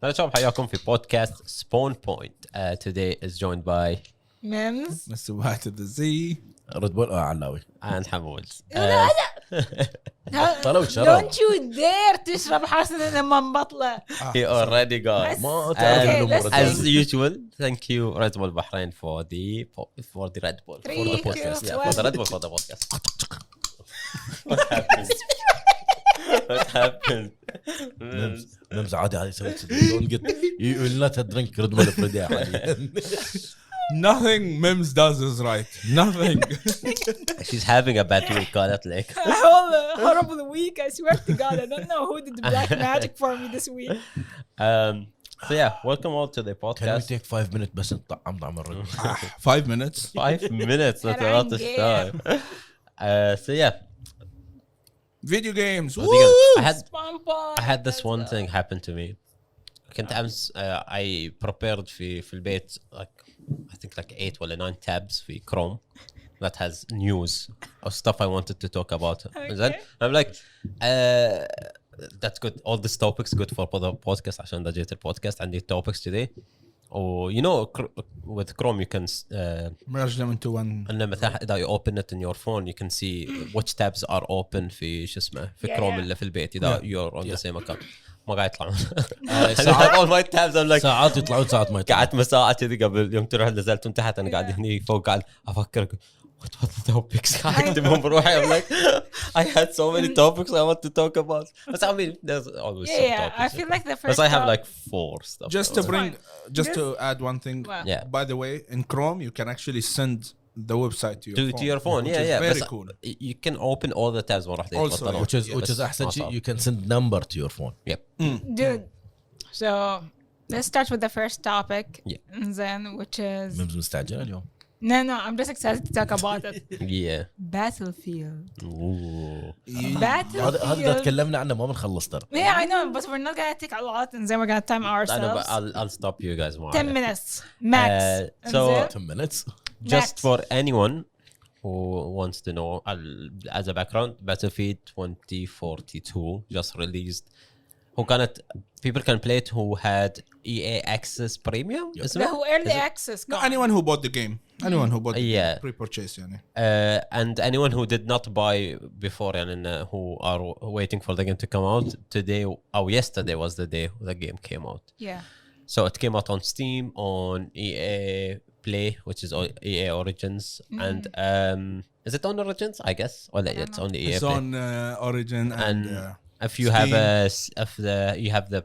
هلا شباب حياكم في بودكاست سبون بوينت. Today is joined by Mims. مسوات الزي رد بول علاوي and حمود. طلعوا شراب. Don't you dare تشرب حسن لما نبطله. He already got. ما Okay, تعرف let's As see. usual, thank you Red Bull Bahrain for the Red Bull for the Three, podcast. two, Yeah, for the one. Red Bull for the podcast. What happened? What happened? ممز عادي هذه سويت don't get you will not drink رد بول فريدي حاليا. nothing Mims does is right. Nothing. She's having a bad week. قالت لك. Horrible week. I swear to God, I don't know who did the black magic for me this week. So yeah, welcome all to the Can we podcast. take 5 minutes بس نطعم طعم الرد. 5 minutes. 5 minutes. That's a lot of time. So yeah. Video games. I Woo! I had this one thing happen to me. كنت أمس I prepared في البيت like I think like 8 or 9 tabs في Chrome that has news or stuff I wanted to talk about. And then I'm like that's good. All these topics good for the podcast عشان ده جيت البودكاست عندي topics today. Or you know with Chrome you can merge them into one. إنه مثلا إذا you open it in your phone you can see which tabs are open في شو اسمه في Yeah, Chrome yeah. اللي في البيت إذا Yeah. you're on the same account. ما قاعد يطلعون. ساعات all my tabs I'm like ساعات يطلعون ساعات ما يطلعون. قعدت مساعة كذي قبل يوم تروح نزلت من تحت أنا قاعد هني فوق قاعد أفكر what the topics قاعد أكتبهم بروحي. I'm like I had so many topics I want to talk about. But I mean there's always some Yeah, topics. I feel like the But first. I have top- like 4 stuff. Just to bring, fine. just Yes. to add one thing. Wow. Yeah. By the way, in Chrome you can actually send the website to your phone. To your phone, which yeah, is yeah. Very بس cool. You can open all the tabs مرة واحدة Also, يتبطلون. which is بس أحسن ما شيء صار. you can send number to your phone. Yep. Dude. So let's start with the first topic. Yeah. And then which is ممز مستعجل اليوم. no, I'm just excited to talk about it. Yeah. Battlefield. Ooh. هذا تكلمنا عنه ما بنخلص ترى. Yeah, I know, but we're not gonna take a lot, and then we're gonna time I know, ourselves. but I'll stop you guys more. 10 minutes max. And so- then- 10 minutes. Just Max. for anyone who wants to know, as a background, Battlefield 2042 just released. Who كانت people can play it who had EA Access Premium. Yep. اسمه؟ who early Is it- access. No, gone. anyone who bought the game. Anyone who bought the Yeah. game, pre-purchase يعني. And anyone who did not buy before and who are waiting for the game to come out today or yesterday was the day the game came out. Yeah. So it came out on Steam, on EA Play, which is EA Origins, and is it on Origins? I guess. Or it's on the EA It's Play. on Origin and If you have Steam. you have the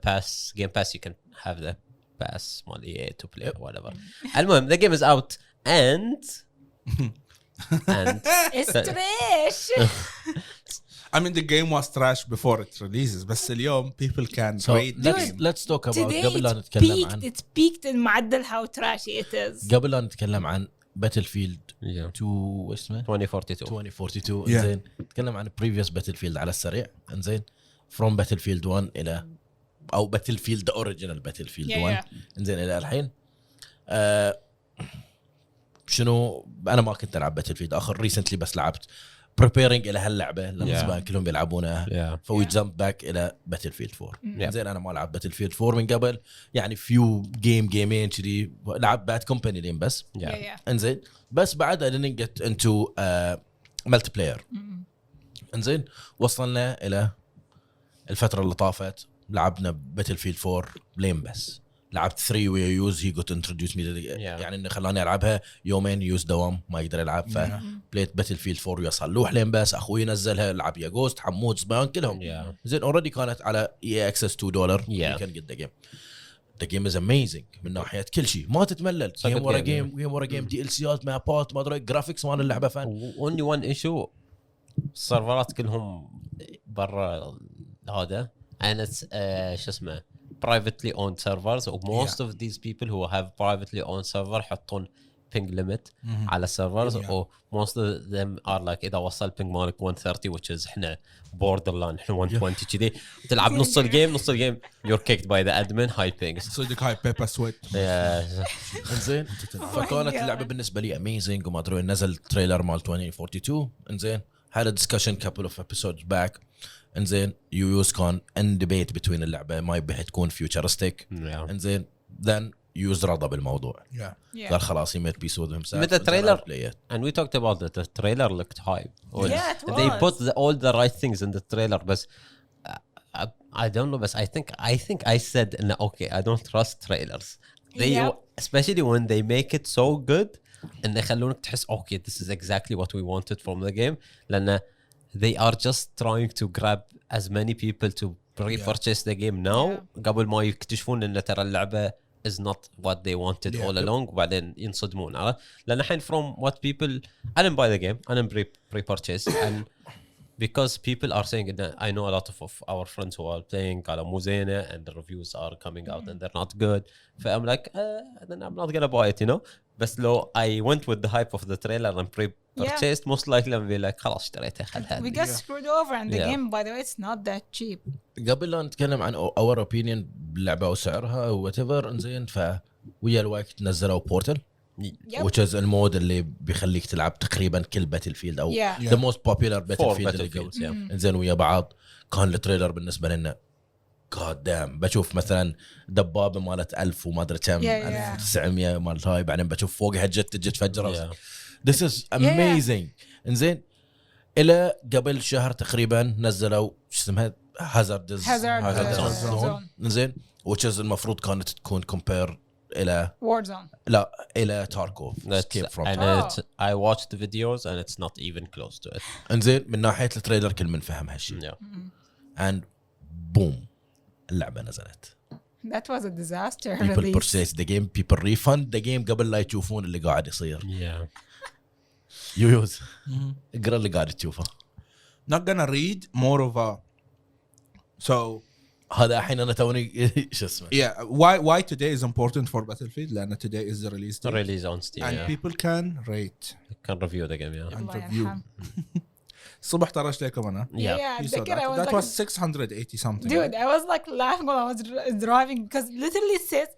Game Pass, you can have the pass on EA to play or whatever. المهم, the game is out and It's trash. I mean the game was trash before it releases. بس اليوم people can So rate the game. let's talk about Today قبل لا it's نتكلم peaked. عن It's peaked in معدل how trashy it is. قبل لا نتكلم عن Battlefield yeah. 2 اسمه 2042. 2042 Yeah. انزين نتكلم عن previous Battlefield على السريع انزين from Battlefield 1 الى او Battlefield the original Battlefield Yeah, 1 انزين الى الحين شنو انا ما كنت العب Battlefield اخر ريسنتلي بس لعبت preparing الى هاللعبه لما Yeah. زمان كلهم بيلعبونها Yeah. فوي جامب باك الى Battlefield 4 Yeah. زين انا ما لعب Battlefield 4 من قبل يعني فيو جيمين كذي لعب باد كومباني لين بس Yeah, Yeah. yeah. انزين بس بعد I didn't get into ملتي بلاير انزين وصلنا الى الفتره اللي طافت لعبنا باتلفيلد 4 لين بس لعبت 3 ويا يوز هي جوت انتروديوس مي يعني انه خلاني العبها يومين يوز دوام ما يقدر يلعب فبليت باتلفيلد 4 ويا صلوح لين بس اخوي نزلها لعب يا جوست حمود سبان كلهم Yeah. زين اوريدي كانت على اي اكسس $2 Yeah. كان قد جيم The game is amazing من ناحيه كل شيء ما تتملل جيم ورا جيم جيم ورا جيم دي ال سيات مابات ما ادري جرافيكس مال اللعبه فان only one issue السيرفرات كلهم برا هذا and it's شو اسمه privately owned servers or most of these people who have privately owned server يحطون ping limit على السيرفرز or most of them are like إذا وصل ping مالك 130 which is إحنا borderline إحنا 120 كذي تلعب نص الجيم you're kicked by the admin high ping. صدق هاي بيبر سويت. انزين فكانت اللعبه بالنسبه لي اميزنج وما ادري نزل تريلر مال 2042 انزين had a discussion couple of episodes back انزين يو يوز كان ان ديبيت بتوين اللعبه ما يبي تكون فيوتشرستيك Yeah. انزين then يوز رضى بالموضوع Yeah. قال خلاص he made peace with himself But the and then trailer- I'll play it. And we talked about it. The trailer looked hype. Yeah, it They was. put all the right things in the trailer, but I don't know. But I think I said, no, okay, I don't trust trailers. They Yeah. especially when they make it so good and they خلونك تحس okay, this is exactly what we wanted from the game. لأن they are just trying to grab as many people to pre-purchase the game now قبل ما يكتشفون إن ترى اللعبة is not what they wanted Yeah. all along وبعدين ينصدمون عرفت؟ لأن الحين from what people I didn't buy the game I didn't pre-purchase and because people are saying that I know a lot of our friends who are playing قالوا مو زينة and the reviews are coming out and they're not good so I'm like then I'm not gonna buy it you know بس لو I went with the hype of the trailer and pre-purchased most likely I'll be like خلاص اشتريتها خلها We got screwed over, and the Yeah. game, by the way, it's not that cheap. قبل لا نتكلم عن اور اوبينيون باللعبه وسعرها وات ايفر انزين فويا الوقت نزلوا بورتل Yep. which is المود اللي بيخليك تلعب تقريبا كل باتل فيلد او Yeah. the most popular Four باتل فيلد اللي قبل battlefields yeah انزين ويا بعض كان التريلر بالنسبه لنا جاد دام بشوف مثلا دبابه مالت 1000 وما ادري كم Yeah, yeah. 1900 مالت هاي بعدين بشوف فوقها جت تجي تفجر Yeah. This is amazing انزين الى قبل شهر تقريبا نزلوا شو اسمها هازارد Zone. انزين which is المفروض كانت تكون كومبير الى Warzone. لا الى تاركوف That's, Escape from and Oh. it's, I watched the videos and it's not even close to it انزين من ناحيه التريلر كل من فهم هالشيء yeah and boom اللعبه نزلت That was a disaster people release. purchase the game people refund the game قبل لا يشوفون اللي قاعد يصير yeah يوز اقرا اللي قاعد تشوفه Not gonna read more of a. So هذا الحين انا توني شو اسمه yeah, why today is important for Battlefield? لأن today is the release date. release on Steam And yeah people can rate can review the game yeah and الله review. يرحم. الصبح طرشت لكم أنا. Yeah, You saw أتذكر I was that like, was 680 something. dude, I was like laughing while I was driving because literally it says,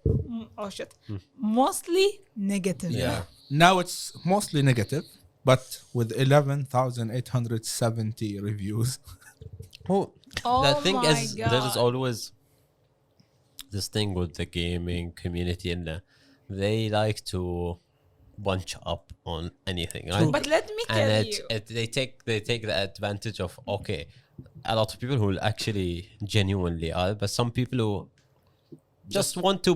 oh shit, mostly negative. Yeah. Now it's mostly negative, but with 11,870 reviews. Oh, Oh the thing my is, there is God. always this thing with the gaming community, and they like to bunch up on anything, right? But let me tell And you, they take the advantage of okay, a lot of people who will actually genuinely are, but some people who just want to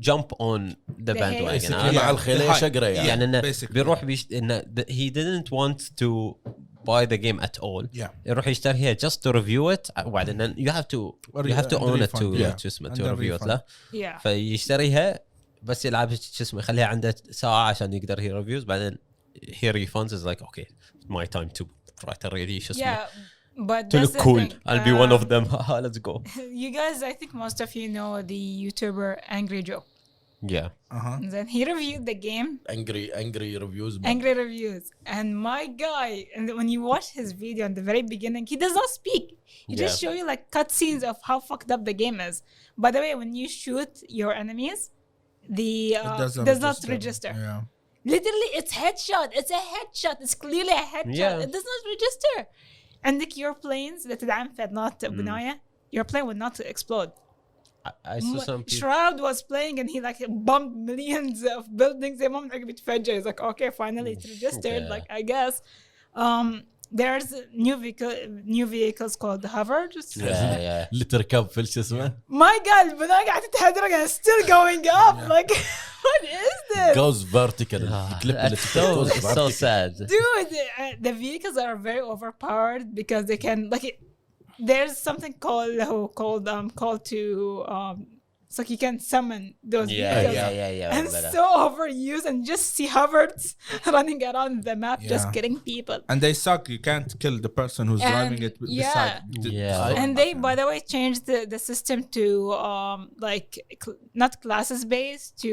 jump on the The bandwagon. hate. مع الخيل ايش اقرا يعني يعني إنه basically. بيروح إنه he didn't want to buy the game at all. Yeah. يروح يشتريها just to review it وبعدين you have to and own it to refund, yeah. شو اسمه And to then review it refund. له yeah. فيشتريها بس يلعب شو اسمه يخليها عنده ساعة عشان يقدر هي reviews بعدين he refunds is like okay my time to write a really شو اسمه Yeah, but to that's look the cool thing. I'll be one of them let's go You guys, I think most of you know the YouTuber Angry Joe. yeah And then he reviewed the game, angry reviews angry reviews, and my guy. And when you watch his video in the very beginning, he does not speak. He just Yeah. show you like cutscenes of how fucked up the game is. By the way, when you shoot your enemies, the It does not register. Yeah. Literally, it's headshot. It's a headshot. It's clearly a headshot. Yeah. It does not register. And like your planes that not بناية, your plane would not explode. I saw some people Shroud was playing and he like bombed millions of buildings. زي ما عقب يتفجر. He's like, okay, finally it's registered. Yeah. Like I guess. There's new vehicles called hovers. yeah اللي تركب في شو اسمه My God, البناية قاعدة تتحرك and it's still going up. Like, what is this? goes vertical الكليب اللي it's تشوفه so goes it's so vertical. sad Dude, the vehicles are very overpowered because they can there's something called to it's like you can summon those vehicles. yeah And it's so overused and just see hovereds running around the map just Yeah. killing people. And they suck. You can't kill the person who's And driving it beside. Yeah. And they, by the way, changed the system to not classes based to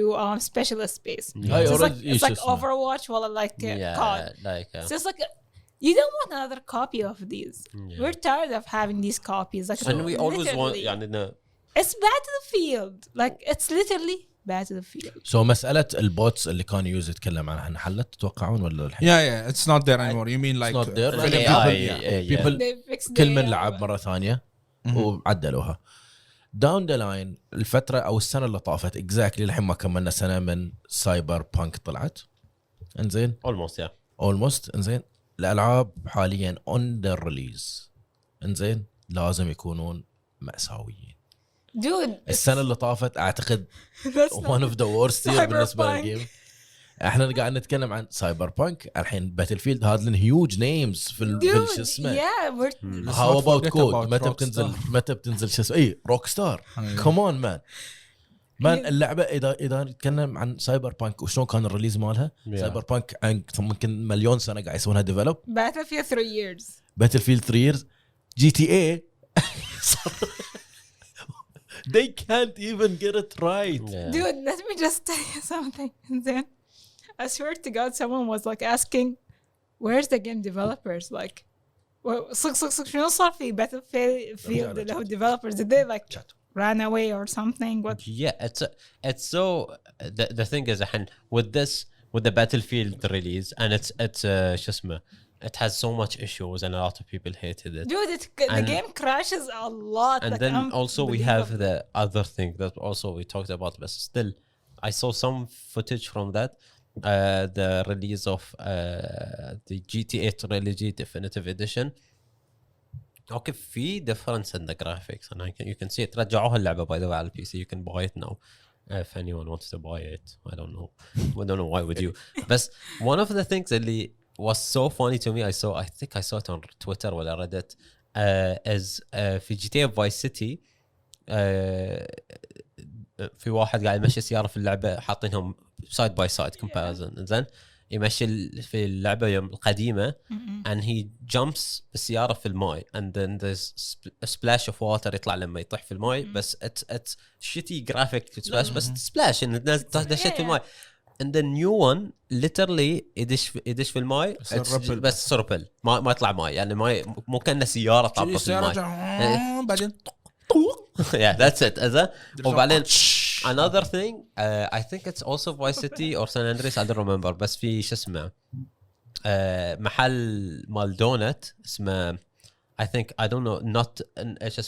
specialist based. هاي So it's like, already it's like شو اسمه. Overwatch, well, like COD. like So it's like you don't want another copy of these. We're tired of having these copies. Like and we always want literally. يعني إنه It's Battlefield. Like it's literally Battlefield. سو مساله البوتس اللي كان يوز يتكلم عنها انحلت تتوقعون ولا الحين؟ yeah it's not there anymore you mean like It's not there. Like AI, people They fixed كل the من AI. لعب مره ثانيه وعدلوها. داون ذا لاين الفتره او السنه اللي طافت اكزاكتلي الحين ما كملنا سنه من سايبر بانك طلعت. انزين almost yeah. اولموست. انزين الالعاب حاليا اون ذا ريليز انزين لازم يكونون مأساويين. Dude, السنه اللي طافت اعتقد that's not one of the worst year بالنسبه Cyberpunk. للجيم. احنا قاعد نتكلم عن سايبر بانك الحين باتل فيلد هذا لهم هيوج نيمز في Dude, شو اسمه. yeah, we're Let's هاو not اباوت forget كود about متى بتنزل شو اسمه اي روك ستار كمان مان اللعبه اذا نتكلم عن سايبر بانك وشلون كان الريليز مالها. Yeah. سايبر بانك ممكن مليون سنه قاعد يسوونها ديفلوب. Battlefield 3 years. باتل فيلد 3 years. جي تي اي they can't even get it right. Yeah. Dude, let me just tell you something. And then I swear to God, someone was like asking, "Where's the game developers?" Like, شنو صار في Battlefield اللي هو developers? Did they like ran away or something? What? Yeah, it's so the thing is with the Battlefield release and it's شو اسمه, it has so much issues and a lot of people hated it. Dude, the And- game crashes a lot. And like, then also we have unbelievable. the other thing that also we talked about, but still I saw some footage from that. The release of the GTA Trilogy Definitive Edition. Okay, في difference in the graphics and you can see it. رجعوها اللعبة by the way على PC. You can buy it now. If anyone wants to buy it, I don't know. Why would you? But one of the things that was so funny to me, I think I saw it on Twitter or Reddit, is في GTA Vice City في واحد قاعد يمشي سيارة في اللعبة حاطينهم side by side comparison. زين يمشي في اللعبة يوم القديمة and he jumps بالسيارة في الماء and then there's a splash of water يطلع لما يطيح في الماء بس it's shitty graphic splash بس splash إن الناس دشت في الماء and the new one literally يدش في الماء بس سربل ما يطلع ماء يعني ما مو كأنه سيارة طابة في الماء بعدين yeah that's it إذا وبعدين another thing I think it's also Vice City or San Andreas I don't remember بس في شو اسمه محل مال دونت اسمه I think I don't know not ايش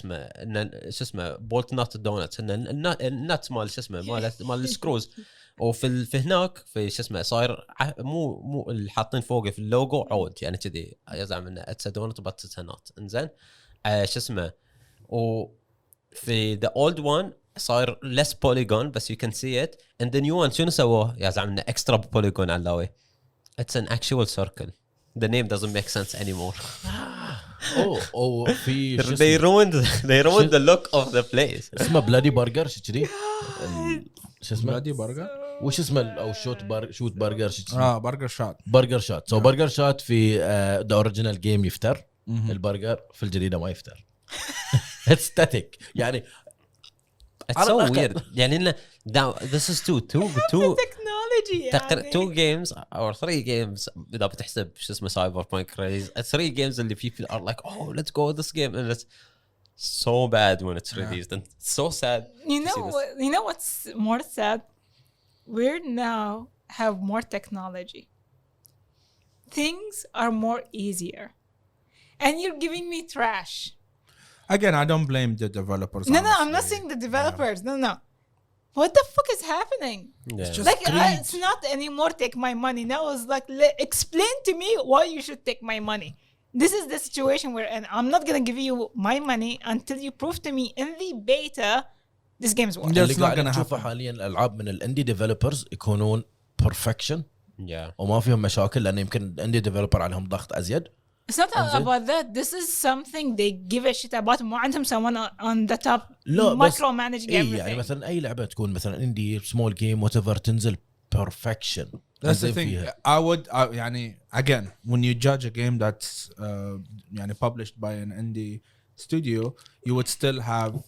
اسمه بولت نوت دونت النت مال شو اسمه مال السكروز وفي هناك في شو اسمه صاير مو اللي حاطين فوقه في اللوجو عود يعني كذي يزعم انه اتس دونت بس اتس نوت انزين شو اسمه وفي the old one صاير less polygon بس you can see it and the new one شنو سووه يزعم انه extra polygon على اللاوي it's an actual circle the name doesn't make sense anymore او في they ruined the look of the place اسمه بلادي برجر شو كذي شو اسمه بلادي برجر وش اسمه او شوت برجر شو كذي برجر شات برجر شات سو برجر شات في ذا اوريجينال جيم يفتر البرجر في الجديده ما يفتر ستاتيك يعني it's so weird يعني إنه this is two technology يعني. two games or three games إذا بتحسب شو اسمه سايبر بانك ريليز three games اللي people are like oh let's go this game and it's so bad when it's released and it's so sad You know what's more sad? We now have more technology. Things are more easier. And you're giving me trash. again I don't blame the developers No, I'm not honestly. saying the developers. No. What the fuck is happening? yeah. just Like, greed. it's not anymore take my money. Now it's like, explain to me why you should take my money. This is the situation we're in. I'm not going to give you my money until you prove to me in the beta this game's working. That's اللي not قاعد gonna نشوفه happen. حاليا الالعاب من الاندي ديفلوبرز يكونون بيرفكشن yeah وما فيهم مشاكل لان يمكن الاندي ديفلوبر عليهم ضغط ازيد. It's not about that. This is something they give a shit about. ما عندهم someone on the top لا بس micromanaging إيه everything. يعني مثلا اي لعبه تكون مثلا اندي سمول جيم وات ايفر تنزل بيرفكشن. That's the thing. I would يعني again when you judge a game that's يعني published by an indie studio you would still have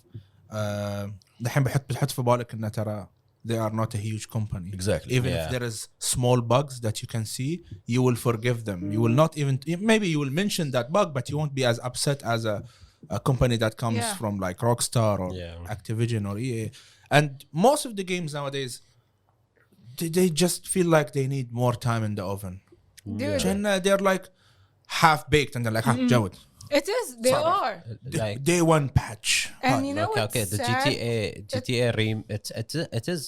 الحين بتحط في بالك إن ترى they are not a huge company. Exactly. Even if there is small bugs that you can see, you will forgive them. You will not even maybe you will mention that bug, but you won't be as upset as a company that comes from like Rockstar or Yeah. Activision or EA. And most of the games nowadays, they just feel like they need more time in the oven. Dude, They're like half baked and they're like, جود. it is. They are. Like Day one patch. And you know okay, what's okay, the sad? GTA it is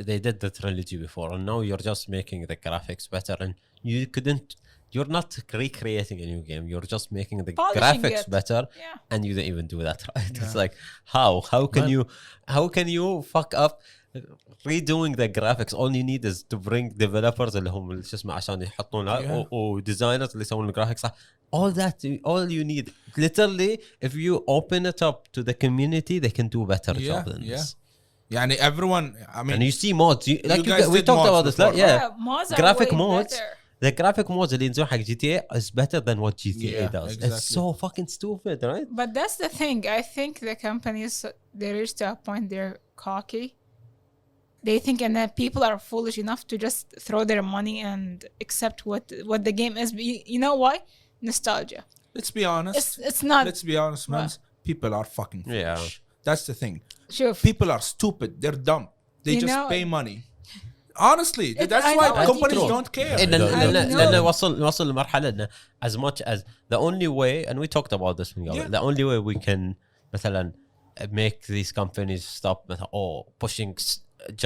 they did the trilogy before, and now you're just making the graphics better, and you're not recreating a new game, you're just making the Polishing graphics it. better, Yeah. and you didn't even do that right. It's like how can you fuck up redoing the graphics? All you need is to bring developers اللي هم شو اسمه عشان يحطونها و designers اللي يسوون الجرافيكس صح. all you need literally, if you open it up to the community, they can do better job than this. يعني everyone, I mean, And you see mods, guys we did talked mods about this, before, like, yeah. mods are Graphic way mods. better. The graphic mods اللي ينزلون حق GTA is better than what GTA Yeah, does. exactly. It's so fucking stupid, right? But that's the thing. I think the companies, they reach to a point they're cocky. They think and that people are foolish enough to just throw their money and accept what the game is. But you know why? Nostalgia. let's be honest. It's not. Let's be honest, man. People are fucking foolish. Yeah. That's the thing. Sure. People are stupid. They're dumb. They You just know- pay money. Honestly, that's I why know, companies true. don't care. لأن وصل لمرحلة إنه as much as the only way, and we talked about this من قبل, Yeah. the only way we can مثلا make these companies stop مثلا pushing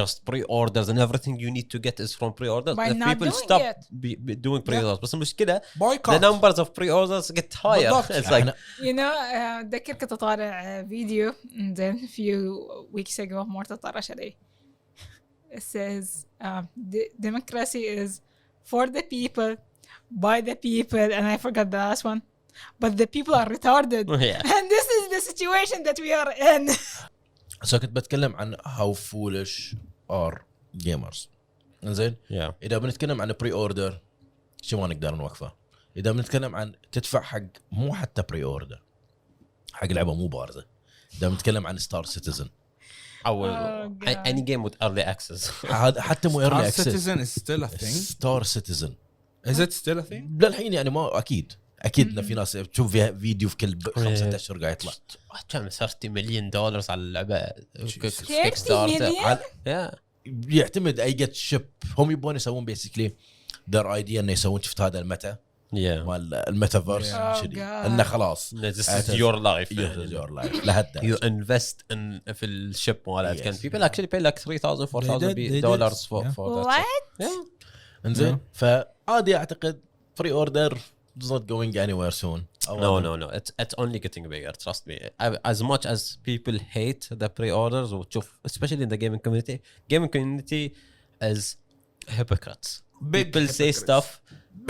just pre-orders and everything you need to get is from pre-orders. By If not people doing stop it. doing pre-orders, بس المشكلة Boycott. the numbers of pre-orders get higher. بالضبط. It's like You know, أتذكر كنت طالع فيديو and then a few weeks ago مرت طرش عليه. It says democracy is for the people, by the people, and I forgot the last one. But the people are retarded. Yeah. And this is the situation that we are in. سو كنت بتكلم عن how foolish are gamers. انزين yeah. اذا بنتكلم عن بري اوردر شو ما نقدر نوقفه. اذا بنتكلم عن تدفع حق مو حتى بري اوردر حق لعبه مو بارزه. اذا بنتكلم عن ستار سيتيزن God. any game with early access. هذا حتى مو ايرلي Our اكسس. citizen is still a thing. ستار سيتيزن Is it still a thing? للحين يعني ما اكيد انه في ناس تشوف فيها فيديو في كل 5 اشهر قاعد يطلع. كم $30 مليون على اللعبه. 30 million? yeah. يعتمد اي جت شيب. هم يبون يسوون بيسكلي ذير ايديا انه يسوون شفت هذا المتا yeah. مال الميتافيرس Oh شدي God. انه خلاص this is your life. يور لايف لهالدرجه. you invest in في الشيب مالت. Yes. Can people actually pay like $3,000 $4,000 They did. dollars for Yeah. for that? What? Yeah. انزين فعادي اعتقد فري اوردر is not going anywhere soon. No. It's only getting bigger. Trust me. As much as people hate the pre-orders, وتشوف especially in the gaming community is hypocrites. Big People say hypocrites. stuff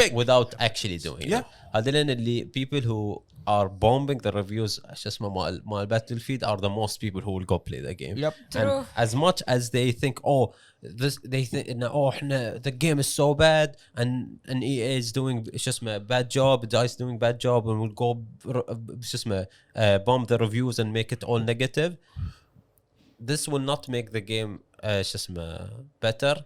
Big. without actually doing Yeah. it. هذول اللي people who are bombing the reviews شو اسمه مال Battlefield are the most people who will go play the game. Yep. And True. as much as they think, they think, the game is so bad, and EA is doing شو اسمه bad job, DICE doing bad job, and will go شو اسمه bomb the reviews and make it all negative. This will not make the game شو اسمه better.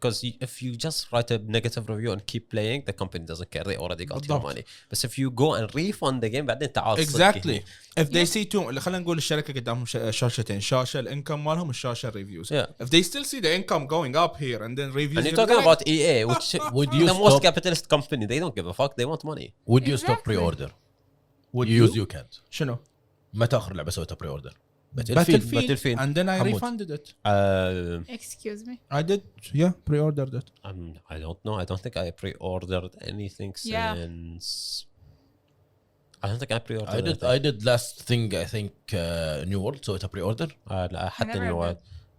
Because if you just write a negative review and keep playing, the company doesn't care. They already got your money. But if you go and refund the game, بعدين تعال Exactly. If they see two, خلينا نقول الشركة قدامهم شاشتين، شاشة الانكم مالهم والشاشة الريفيوز. Yeah. If they still see the income going up here and then reviews. And you're talking about EA, which Would you the most stop- capitalist company. They don't give a fuck. They want money. would you stop Exactly. pre order? Would you use you can't. شنو؟ متى اخر لعبه سويتها بري اوردر؟ Battlefield. And then I 100. refunded it. Excuse me. I did, yeah, pre-ordered it. I don't know. I don't think I pre-ordered anything Yeah. since. I don't think I pre-ordered. I did anything. I did last thing I think New World سويتها بري اوردر. لا حتى never New World.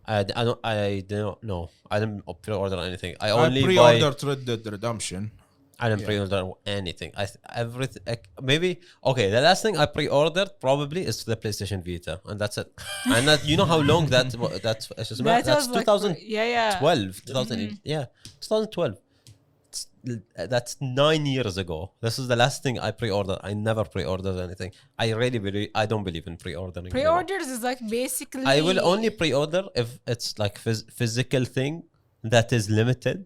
I don't know. I didn't pre-order anything. I I only buy. pre-ordered Red Dead Redemption. I didn't pre-order anything. Everything. Maybe okay. The last thing I pre-ordered probably is the PlayStation Vita, and that's it. And that, you know how long that's That that's was like 2012. 2012. That's 9 years ago. This is the last thing I pre-ordered. I never pre-ordered anything. I don't believe in pre-ordering. anymore. Pre-orders is like basically. I will only pre-order if it's like physical thing that is limited.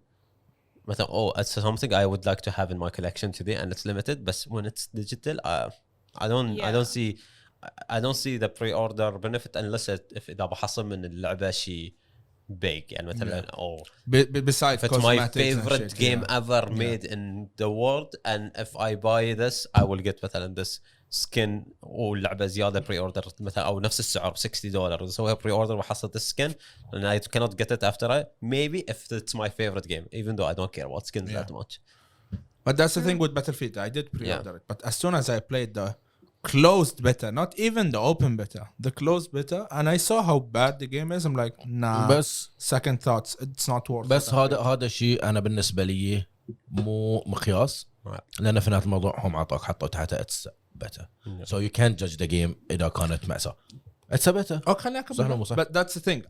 It's something I would like to have in my collection today, and it's limited. But when it's digital, I don't see I don't see the pre-order benefit unless if إذا بحصل من اللعبة شيء big يعني مثلا أو besides if it's my cosmetics and favorite shit, game yeah. ever made in the world and if I buy this I will get مثلا this skin واللعبة زيادة pre-order مثلا أو نفس السعر $60 سويها pre-order وحصلت skin and I cannot get it after it maybe if it's my favorite game even though I don't care about skins that much. But that's the thing with Battlefield. I did pre-order it, but as soon as I played the closed beta, not even the open beta, the closed beta, and I saw how bad the game is, I'm like, nah. بس Second thoughts, it's not worth بس it. هذا شيء انا بالنسبه لي مو مقياس لان في نهايه الموضوع هم حطوا تحتها اتس بتا so you can't judge the game اذا كانت مأساة اتس بتا صح ولا مو صح؟ But that's the thing.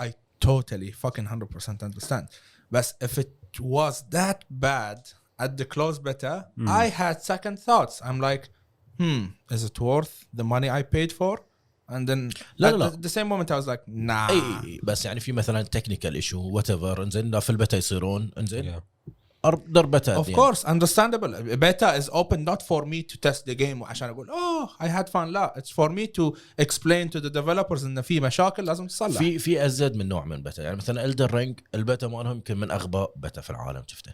I totally fucking 100% understand. But if it was that bad at the closed beta, I had second thoughts. I'm like, is it worth the money I paid for? And then لا. the same moment I was like, nah. اي بس يعني في مثلا تكنيكال ايشو وات ايفر انزين لا في البتا يصيرون انزين Yeah. ضربتها Of course, understandable. Beta is open not for me to test the game وعشان اقول I had fun. لا, it's for me to explain to the developers ان في مشاكل لازم تصلح. في ازيد من نوع من بتا يعني مثلا Elden Ring البتا مالهم يمكن من اغبى بتا في العالم شفته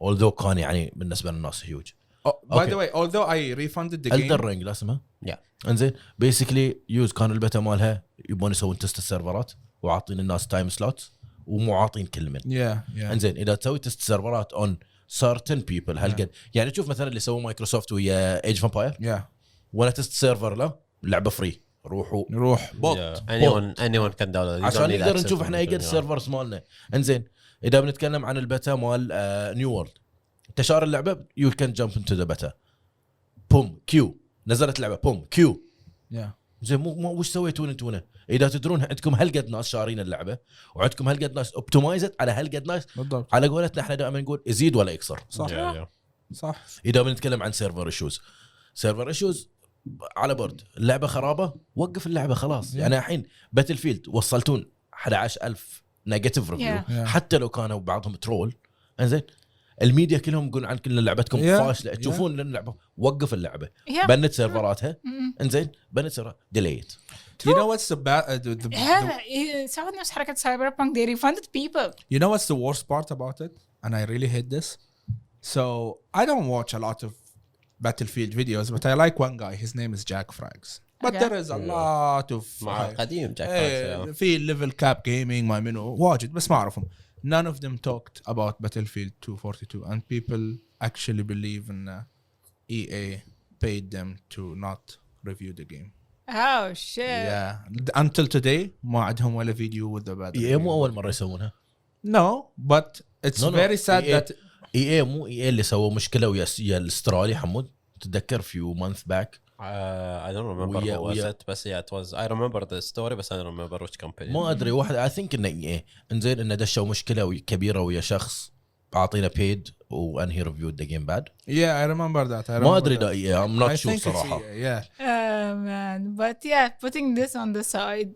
although كان يعني بالنسبه للناس هيوج. By the way, although I refunded the game. Elden Ring لا اسمها Yeah. انزين بيسكلي يوز كان البتا مالها يبون يسوون تست السيرفرات وعاطين الناس تايم سلوت ومو عاطين كل من Yeah. انزين اذا تسوي تست سيرفرات اون certain people هالقد يعني تشوف مثلا اللي سووا مايكروسوفت ويا ايج فامباير Yeah. ولا تست سيرفر لا اللعبه فري روح بوت anyone can download عشان نقدر نشوف احنا ايجد السيرفرز مالنا انزين اذا بنتكلم عن البتا مال نيو وورلد انتشار اللعبه يو كان جامب انتو ذا بتا بوم كيو نزلت لعبه بوم كيو Yeah. زين مو وش سويتون انتم اذا تدرون عندكم هالقد ناس شارين اللعبه وعندكم هالقد ناس اوبتمايزد على هالقد ناس بالضبط. على قولتنا احنا دائما نقول يزيد ولا يكسر صح. Yeah. صح. اذا بنتكلم عن سيرفر ايشوز على بورد اللعبه خرابه وقف اللعبه خلاص يعني الحين باتل فيلد وصلتون 11,000 نيجاتيف ريفيو Yeah. حتى لو كانوا بعضهم ترول انزين الميديا كلهم يقولون عن كل لعبتكم فاشله تشوفون اللعبه وقف اللعبه Yeah. بنت سيرفراتها انزين بنت سيرفرات ديليت You know what's the bad هذا سوت نفس حركة سايبر بانك they refunded people. You know what's the worst part about it? And I really hate this. So I don't watch a lot of Battlefield videos, but I like one guy. His name is Jack Frags. But Okay. there is a lot of مع قديم جاك في level cap gaming ما منه واجد بس ما أعرفهم. None of them talked about Battlefield 242 and people actually believe in EA paid them to not review the game. Oh shit. Yeah. Until today ما عندهم ولا فيديو with the Battlefield. مو اول مره يسوونها No, but it's very sad that EA مو EA اللي سووا مشكله ويا الاسترالي حمود تتذكر few months back I don't remember who was it بس yeah it was I remember the story بس I don't remember which company. ما ادري واحد I think انه EA انزين انه دشوا مشكله كبيره ويا شخص اعطينا paid وانهي reviewed the game bad. Yeah, I remember that. ما ادري ده EA I'm not I sure think it's صراحه. EA, yeah. Man, but yeah, putting this on the side,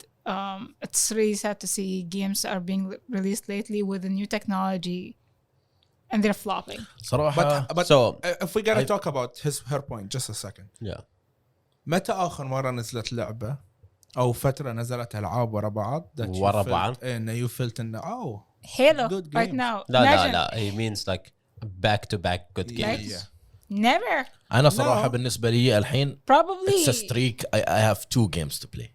it's really sad to see games are being released lately with the new technology, and they're flopping. صراحه But So if we gotta talk about her point, just a second. yeah. متى آخر مرة نزلت لعبة أو فترة نزلت ألعاب ورا بعض that you ورا felt بعض؟ إنه you felt إنه Halo Good right games. now. لا Imagine. he means like back to back good games. Yeah. Never. انا صراحه No. بالنسبه لي الحين Probably. it's a streak I have 2 games to play.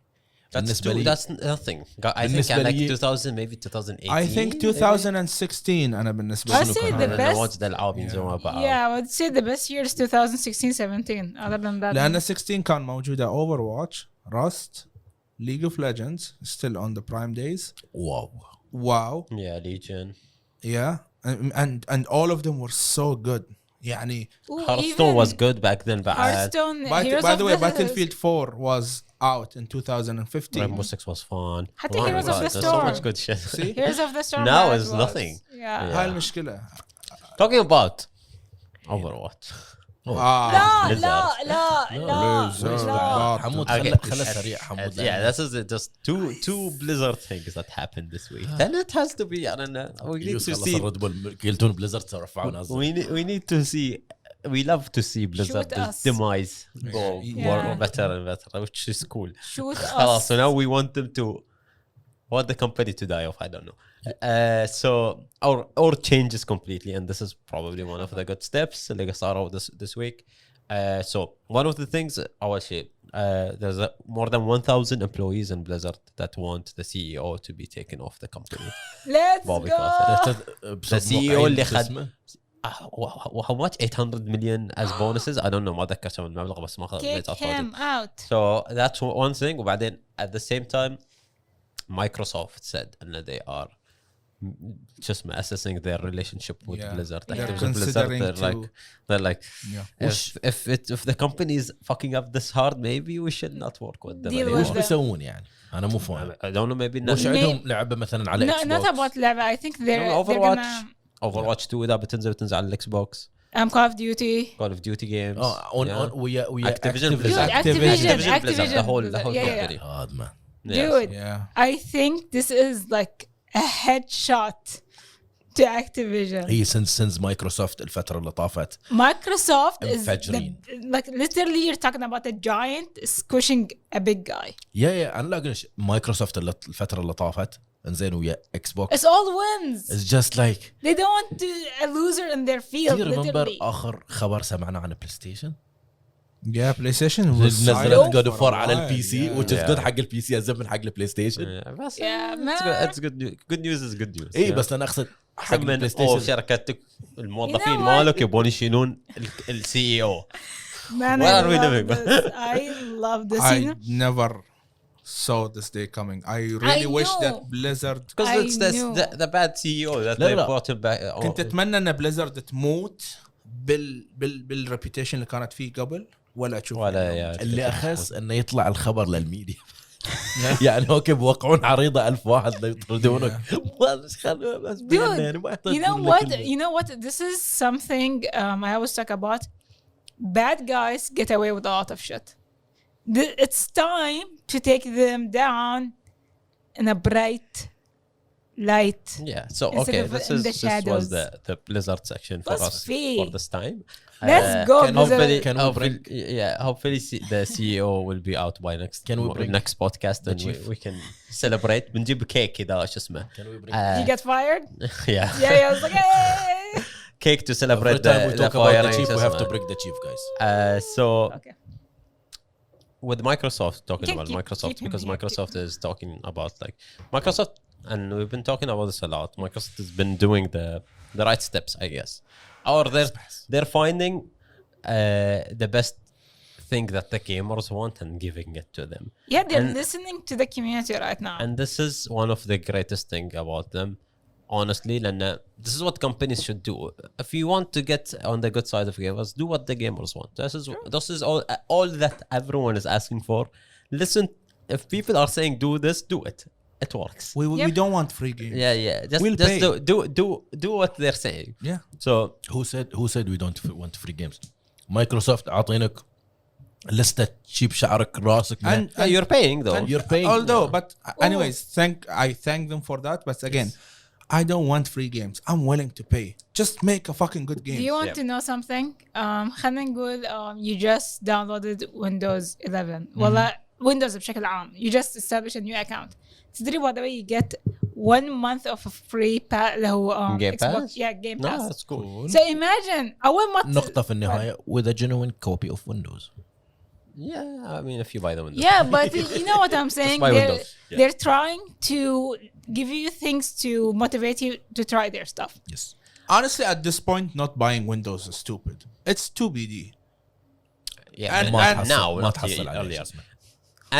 That's nothing. I think بالنسبة like لي- 2000 maybe 2018. I think 2016 أنا بالنسبة I'd لي say the كان best. واجد العاب ينزلون بعض. Yeah, I would say the best year is 2016, 17. Other than that, لأن 16 كان موجودة Overwatch, Rust, League of Legends still on the prime days. Wow. Yeah, Legion. Yeah. And all of them were so good. يعني Ooh, Hearthstone even was good back then but Hearthstone. Heroes by of the way, Battlefield 4 was out in 2015. Rainbow Six was fun. حتى Oh my Heroes of God, the there's so Storm. much good shit. See? Heroes of the Storm. Now that is was- nothing. Yeah. هاي المشكلة. Talking about Overwatch. لا Blizzard. لا لا Blizzard. لا. حمود Okay. خلى سريع حمود. Yeah, this is just two Blizzard things that happened this week. Then it has to be I don't know. We need to see الريد بول قلتون بليزرد رفعوا نازل. we need to see we love to see Blizzard Shoot us. demise go Yeah. more Yeah. better and better, which is cool. Shoot خلاص, us. so now we want them to want the company to die off. I don't know. So our changes completely, and this is probably one of the good steps اللي صاروا this week. So one of the things, أول شيء, there's more than 1,000 employees in Blizzard that want the CEO to be taken off the company. Let's Bobby go. The CEO اللي خد how much 800 million as bonuses. I don't know, ما ذكرت كم المبلغ بس ما Kick him out. So that's one thing. وبعدين at the same time Microsoft said that they are just assessing their relationship with Yeah. Blizzard. Yeah. Activision Blizzard, Considering they're like Yeah. if the company is fucking up this hard, maybe we should not work with them Deal anymore. with وش بيسوون يعني؟ انا مو فاهم. I don't know, maybe وش not. عندهم لعبه مثلا على No, اكس not بوكس؟ about لعبة. I think they're Overwatch. gonna Overwatch 2 اذا بتنزل على الاكس بوكس. Call of Duty. Call of Duty games. اون ويا Activision Dude, Blizzard. Activision. Blizzard, the whole Yeah. company. هذا ما Yes. Dude, Yeah. I think this is like a headshot to Activision. هي سنس مايكروسوفت الفتره اللي طافت Microsoft is مفجرين. like literally you're talking about a giant squishing a big guy. يا انا لا اقول مايكروسوفت الفتره اللي طافت انزين ويا اكس بوكس It's all wins. It's just like They don't want to a loser in their field. do you remember Literally. اخر خبر سمعنا عن بلاي ستيشن؟ Yeah, PlayStation was نزلت silent جود for اوف a 4 على while, البي سي yeah. which is Yeah. good حق البي سي ازم من حق البلاي ستيشن. Yeah, بس Yeah, it's good news. Good news is good news. اي بس انا اقصد حق من البلاي أو ستيشن شركتك الموظفين You know what? مالك يبون يشيلون السي او. Man, Where I are we love living? this. I love this. You I know? never saw this day coming. I really wish know. that Blizzard Because I it's knew. the bad CEO that لا، they لا. brought him back. كنت اتمنى ان بليزرد تموت بالريبيوتيشن اللي كانت فيه قبل ولا اشوف ولا يا اللي اخس انه يطلع الخبر للميديا. يعني اوكي بوقعون عريضه 1000 واحد يطردونك. You know what? You know what? This is something I always talk about. Bad guys get away with a lot of shit. It's time to take them down in a bright light. Yeah. So Instead okay, of this in is the this was shadows. the Blizzard section for Let's us see. for this time. Let's go, Hopefully, Blizzard. hopefully the CEO will be out by next podcast and we can celebrate. بنجيب كيك كذا شو اسمه. You get fired? Yeah. Yeah, I was like, hey. Cake to celebrate Every time we the talk about the firing, chief, we شو have to اسمه. break the chief, guys. So Okay. with Microsoft talking Keep- about keep- Microsoft keep him because here, Microsoft is talking about like Microsoft, and we've been talking about this a lot. Microsoft has been doing the right steps, I guess, or they're finding the best thing that the gamers want and giving it to them. Yeah, they're And- listening to the community right now. And this is one of the greatest thing about them, honestly. لأن this is what companies should do. If you want to get on the good side of gamers, do what the gamers want. This is all that everyone is asking for. Listen, if people are saying do this, do it. It works. we Yep. don't want free games. Yeah. Just, We'll just pay. do what they're saying. Yeah. So Who said we don't want free games? Microsoft عاطينك لستة تشيب شعرك راسك. yeah, you're paying though. You're paying. Although, but anyways, I thank them for that. But again, I don't want free games. I'm willing to pay. Just make a fucking good game. Do you want Yeah. to know something? خلينا نقول you just downloaded Windows 11. والله Windows بشكل عام. You just establish a new account. تدري by the way you get 1 month of a free اللي هو Game Xbox. Pass? Yeah, Game Pass. No, that's cool. So imagine أول ما نقطة في النهاية with a genuine copy of Windows. Yeah, I mean, if you buy the Windows. Yeah, but you know what I'm saying? buy They're, Windows. Yeah. they're trying to give you things to motivate you to try their stuff. Yes. Honestly, at this point, not buying Windows is stupid. It's too BD. Yeah, And- but and- now ما not تحصل عليه earlier. شو اسمه.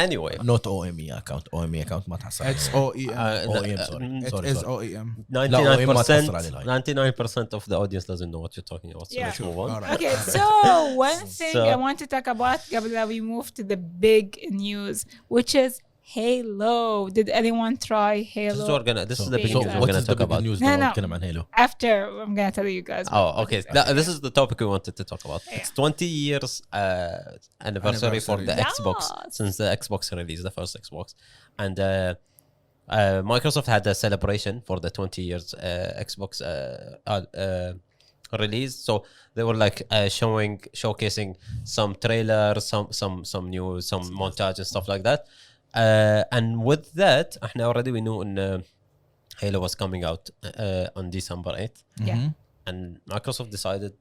Anyway, Not OME account. OME account ما تحصل It's عليه. OEM. OEM sorry. It Sorry, is sorry. OEM. 99% of the audience doesn't know what you're talking about. So Yeah. let's move on. All right. Okay, so one thing So- I want to talk about قبل that we move to the big news, which is Halo. Did anyone try This is Halo? this is the big So news what we're gonna is the talk big about. news No, that no. نتكلم عن هيلو؟ After I'm gonna tell you guys. Oh, okay. This is the topic we wanted to talk about. It's 20 years anniversary for the Yes. Xbox since the Xbox release, the first Xbox, and Microsoft had a celebration for the 20 years Xbox release. So they were like showcasing some trailers, some news, some montage and stuff like that. And with that, احنا already we knew Halo was coming out on December 8th. Yeah. And Microsoft decided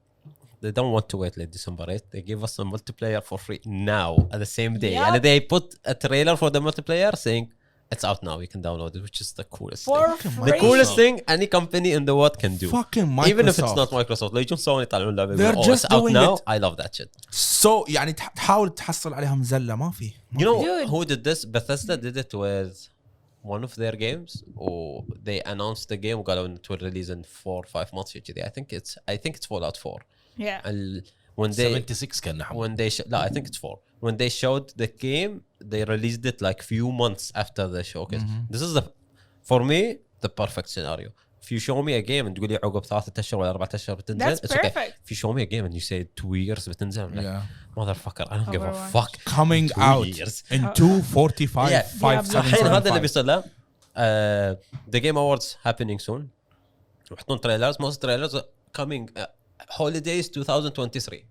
they don't want to wait like December 8th. They give us a multiplayer for free now at the same day. Yeah. And they put a trailer for the multiplayer saying it's out now. You can download it, which is the coolest For thing. free. The coolest thing any company in the world can do. Fucking Microsoft. Even if it's not Microsoft. لو يجون سوني يطلعون لعبة They're يقولون, just it's out doing now. it. I love that shit. So يعني تحاول تحصل عليهم زلة ما في. You know Dude. who did this? Bethesda did it with one of their games. Or they announced the game وقالوا it will release in 4 or 5 months. I think it's Fallout 4. Yeah. When they 76 كان نحن. when they I think it's 4. When they showed the game, they released it like few months after the showcase. This is for me the perfect scenario. If you show me a game and تقول لي عقب 3 أشهر ولا 4 أشهر بتنزل, That's it's okay. perfect. If you show me a game and you say 2 years بتنزل, I'm like, Yeah. motherfucker, I don't give a Overwatch. fuck. Coming 2 out years. in 245 Yeah. 5 الحين هذا 7 اللي بيصير له. The Game Awards happening soon. يحطون trailers. Most trailers are coming holidays 2023.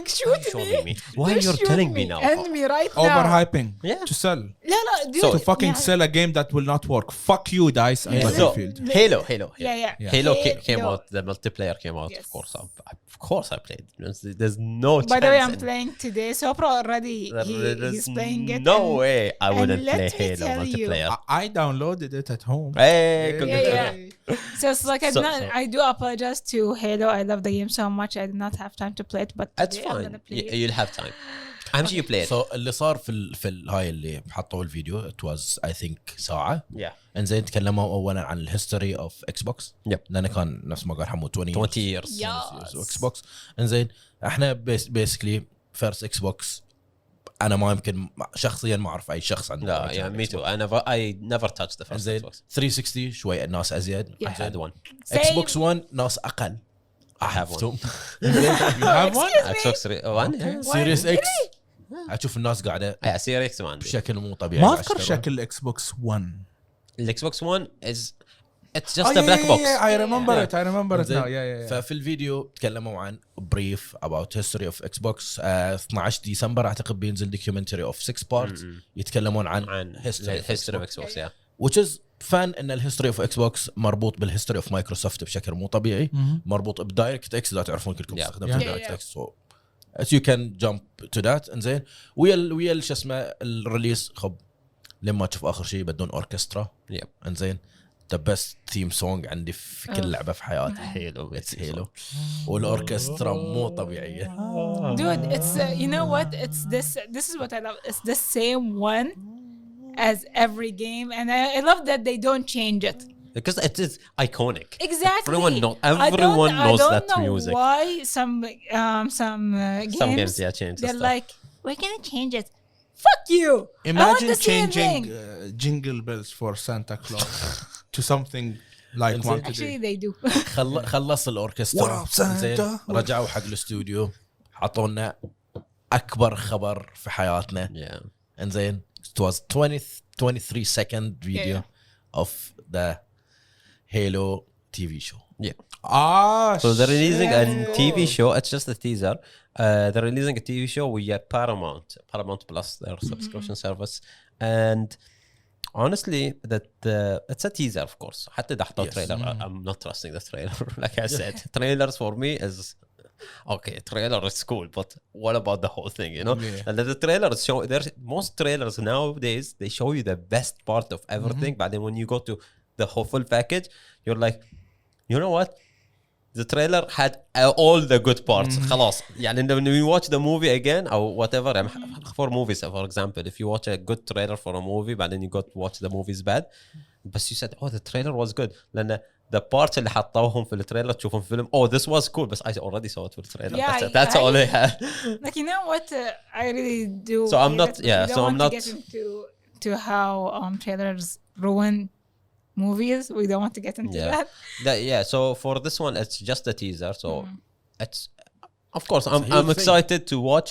Shoot Showing me. me. Why Just you're shoot telling me now? End me right now. overhyping Yeah. to sell لا dude. So- to fucking yeah. sell a game that will not work. Fuck you, DICE and Yeah. Battlefield. Halo. Yeah. Halo came Halo. out. The multiplayer came out. Yes. Of course, I played. There's no chance. By the way, I'm in- playing today. Sopra already There's he's playing it. No and- way I wouldn't let play me Halo tell you- multiplayer. I downloaded it at home. Hey, Yeah. So it's like So- I do apologize to Halo. I love the game so much. I did not have time to play it, but That's today I'm fine. gonna play it. You'll have time. أهم شيء you play it. So اللي صار هاي اللي حطوا الفيديو it was I think ساعة. Yeah. انزين تكلموا اولا عن الهيستوري اوف اكس بوكس. Yep. لانه كان نفس ما قال حمو 20 20 years. Yeah. اكس بوكس. انزين احنا بيسكلي فيرست اكس بوكس. انا ما يمكن شخصيا ما اعرف اي شخص عنده. لا yeah, me too. I never touched the first انزين Xbox. 360 شوي الناس ازيد. Yeah. I had one. اكس Same. بوكس 1 ناس اقل. I have one. You have one? Xbox 1. Yeah. سيريس اكس اشوف الناس قاعده Yeah, Series X1. بشكل مو طبيعي. ما اذكر قاعد شكل الاكس بوكس 1. The Xbox One it's just a black box. I remember Yeah. it. I remember it زين. now. Yeah. ففي الفيديو تكلموا عن بريف about history of Xbox 12 ديسمبر اعتقد بينزل documentary of 6 parts يتكلمون عن history of Xbox. Yeah. which is fun ان الهيستوري اوف اكس بوكس مربوط بالهيستوري اوف مايكروسوفت بشكل مو طبيعي. مربوط بدايركت اكس اذا تعرفون كلكم Yeah. استخدمتوا Yeah. دايركت اكس as you can jump to that. انزين ويا شو اسمه الريليس خب لما تشوف اخر شيء بدون اوركسترا. Yep. انزين the best theme song عندي في كل لعبه في حياتي. Halo. It's Halo. والاوركسترا مو طبيعيه. Dude, it's you know what? It's this is what I love. It's the same one as every game, and I love that they don't change it. Because it is iconic. Exactly. Everyone knows that music. Why some games, Some games, yeah, change the they're stuff. like, we're gonna change it. Fuck you. I want Imagine the same changing thing. jingle bells for Santa Claus to something like one Actually, today. they do. خلص الاوركسترا. What up, Santa? زين رجعوا حق الاستوديو حطونا اكبر خبر في حياتنا. Yeah. انزين it was 23 second video Yeah. of the Halo TV show. Yeah. Ah, So they're releasing a shit. TV show. It's just a teaser. They're releasing a TV show with Paramount Plus, their subscription service. And honestly, it's a teaser, of course. حتى إذا حطوا Yes. trailer, I'm not trusting the trailer. Like I said, trailers for me is okay. Trailer is cool, but what about the whole thing? You know, Yeah. and the trailer is show. There's most trailers nowadays. They show you the best part of everything, but then when you go to the whole full package, you're like, you know what? The trailer had all the good parts. خلاص. يعني when you watch the movie again or whatever, for movies, for example, if you watch a good trailer for a movie, but then you go to watch the movie's bad, but you said, oh, the trailer was good. لأن the parts اللي حطوهم في التريلر تشوفهم في الفيلم, oh, this was cool, but I already saw it في التريلر. Yeah, That's all I had. Like, you know what? I really do. So I'm hate not- it. yeah, We don't so I'm want not- to get into how trailers ruin movies. We don't want to get into Yeah. that. Yeah, so for this one, it's just a teaser. So it's, of course, a I'm huge thing. excited to watch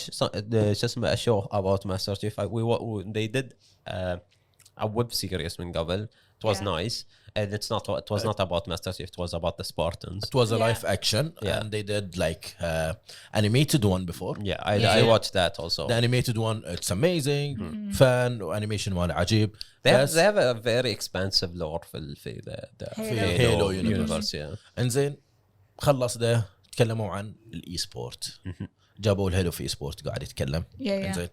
a show about Master Chief. They did a web series من قبل. It was Yeah. nice, and it was not about Master Chief. It was about the Spartans. It was a Yeah. live action, Yeah. and they did like animated one before. Yeah, Yeah. I watched that also. The animated one, it's amazing, fun, animation ماله عجيب. They have a very expansive lore في the Halo. Halo universe. Yeah. انزين خلص ده تكلموا عن الاي سبورت. جابوا الهيلو في اي سبورت قاعد يتكلم. Yeah, yeah. انزين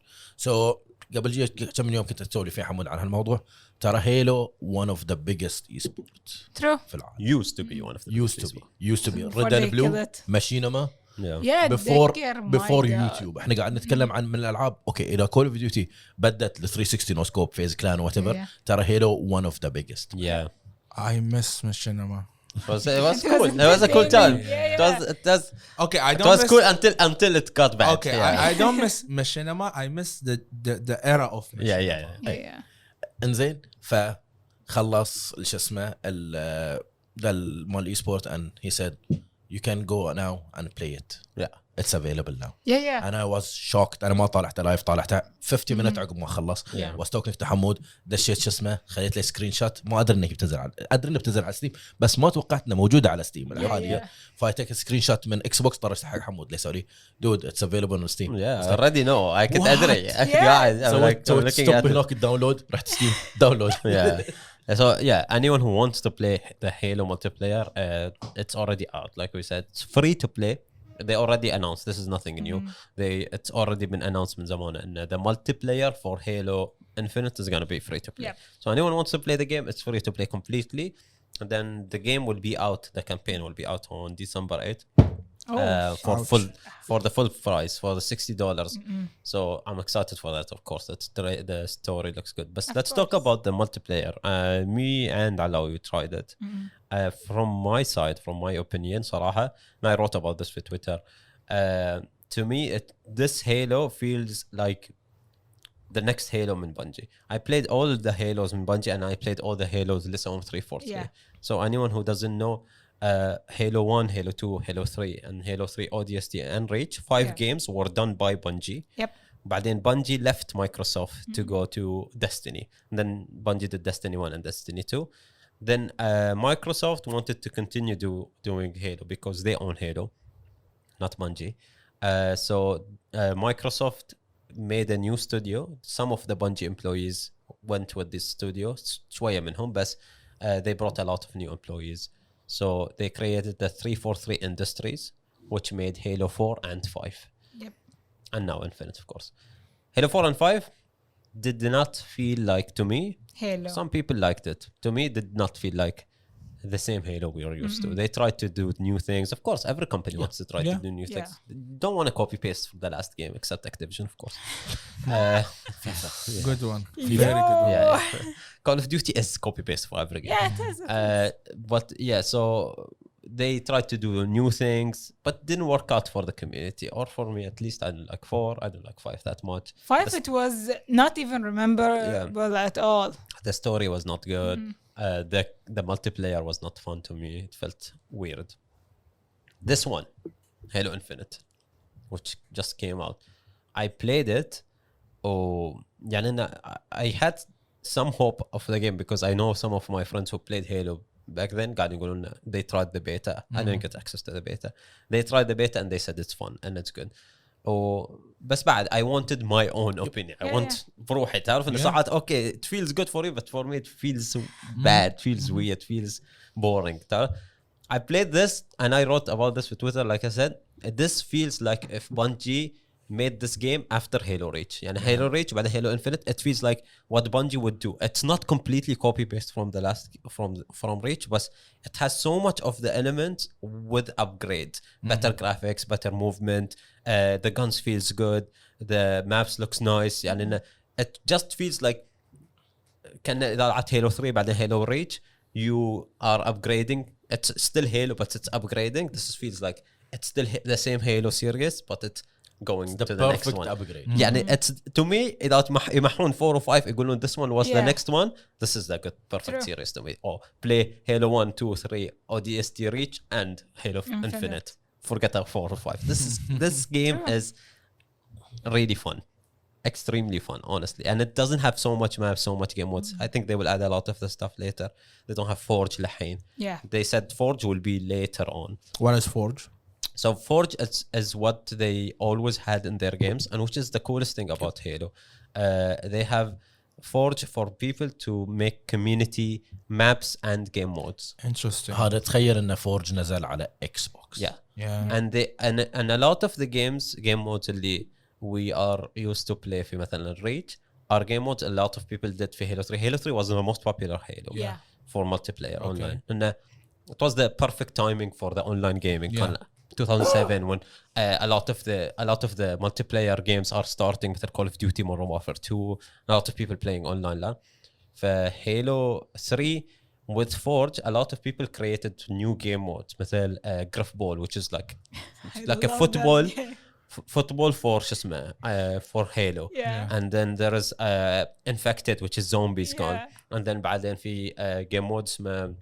قبل كم من يوم كنت تسولي في حمود عن هالموضوع. ترى هيلو one of the biggest e-sports True. في العالم. Used to be one of the used to be Before Red and they Blue kill it. ماشينما Yeah. Yeah, before ذكر before my God. يوتيوب. احنا قاعد نتكلم عن من الالعاب. اوكي اذا كول اوف ديوتي بدت ل 360 نو سكوب فيز كلان وات ايفر. Yeah. ترى هيلو one of the biggest. Yeah. I miss machinima. It was cool. It was a cool time. Yeah, It was Okay, I it don't was miss, cool until it got bad. Okay, Yeah. I don't miss machinima. I miss the era of machinima. Yeah. Yeah, yeah. انزين فخلص شو اسمه ذا مال الاي سبورت and he said you can go now and play it. Yeah. It's available now. Yeah, yeah. انا was shocked. انا ما طالعت لايف، طالعتها 50 minute عقب ما خلص. Yeah. واستوكنت حمود دشيت شو اسمه خليت لي سكرين شوت. ما ادري انك بتنزل على ادري انها بتنزل على ستيم بس ما توقعت انها موجوده على ستيم الحاليه. فايتك سكرين شوت من اكس بوكس طرشت حق حمود لي سوري دود اتس افيلبل on ستيم. Yeah. Already know. I could What? أدري. Yeah. I'm سويت looking ستوب at it. هناك الداونلود رحت ستيم داونلود. Yeah. So yeah, anyone who wants to play the Halo multiplayer, it's already out. Like we said, it's free to play. They already announced. This is nothing new. It's already been announced من زمان and the multiplayer for Halo Infinite is gonna be free to play. Yep. So anyone who wants to play the game, it's free to play completely. And then the game will be out. The campaign will be out on December 8th. For Ouch. for the full price for the $60. So I'm excited for that. Of course, the story looks good. But let's talk course. about the multiplayer. Me and Alaw, we tried it. From my side, from my opinion, صراحة, and I wrote about this for Twitter. To me, this Halo feels like the next Halo من Bungie. I played all the Halos من Bungie and I played all the Halos listed on 343. Yeah. So anyone who doesn't know, Halo 1, Halo 2, Halo 3 and Halo 3 ODST and Reach, 5 Yeah. games were done by Bungie. Yep. بعدين Bungie left Microsoft to go to Destiny. And then Bungie did Destiny 1 and Destiny 2. Then Microsoft wanted to continue doing Halo because they own Halo, not Bungie. So Microsoft made a new studio. Some of the Bungie employees went with this studio. شوية منهم بس they brought a lot of new employees. So they created the 343 Industries, which made Halo 4 and 5. Yep. And now Infinite, of course. Halo 4 and 5 did not feel like, to me, Halo. some people liked it. To me, did not feel like the same Halo we were used to. They tried to do new things. Of course, every company wants to try to Yeah. do new Yeah. things. Don't want to copy paste from the last game, except Activision, of course. Good one. Yo. Very good one. Yeah. Call of Duty is copy paste for every game. Yeah, it is. But yeah, so they tried to do new things, but didn't work out for the community, or for me at least. I don't like 4. I don't like 5 that much. 5, it was not even rememberable at all. The story was not good. The multiplayer was not fun to me. It felt weird. This one, Halo Infinite, which just came out, I played it. Oh, يعني I had some hope of the game because I know some of my friends who played Halo back then قاعدين يقولون they tried the beta. I didn't get access to the beta. They tried the beta and they said it's fun and it's good. بس بعد I wanted my own opinion. I want بروحي تعرف إن ساعات okay it feels good for you but for me it feels bad, feels weird, feels boring. تعرف. I played this and I wrote about this for Twitter. Like I said, this feels like if Bungie made this game after Halo Reach. يعني Halo Reach بعد Halo Infinite, it feels like what Bungie would do. It's not completely copy paste from the last from Reach, but it has so much of the elements with upgrade, better graphics, better movement. The guns feels good. The maps looks nice. يعني it just feels like كان إذا لعبت Halo 3 بعد Halo Reach, you are upgrading. It's still Halo, but it's upgrading. This feels like it's still the same Halo series, but it's going to the next perfect one. upgrade. يعني it's to me إذا يمحون 4 و 5 يقولون this one was the Yeah. next one. This is the good perfect True. series to me. Oh, play Halo 1, 2, 3, ODST Reach, and Halo Infinite. Forget our 4 or 5. This game is really fun. extremely fun, honestly, and it doesn't have so much maps, so much game modes. I think they will add a lot of the stuff later. They don't have Forge لحين. Yeah. They said Forge will be later on. What is Forge? So Forge is what they always had in their games, and which is the coolest thing about Halo. They have Forge for people to make community maps and game modes. Interesting. هذا تخيل ان فورج نزل على اكس بوكس. Yeah. Yeah. And a lot of the game modes اللي we are used to play في مثلا Reach are game modes a lot of people did في Halo 3. Halo 3 was the most popular Halo Yeah. for multiplayer Okay. online. And it was the perfect timing for the online gaming. Yeah. كان 2007 when a lot of the multiplayer games are starting مثل Call of Duty Modern Warfare 2, a lot of people playing online لا. For Halo 3 with Forge, a lot of people created new game modes مثل Griff Ball, which is like a love that football game. football for شو اسمه for Halo. Yeah. And then there is Infected, which is zombies gone. Yeah. And then بعدين في game modes اسمه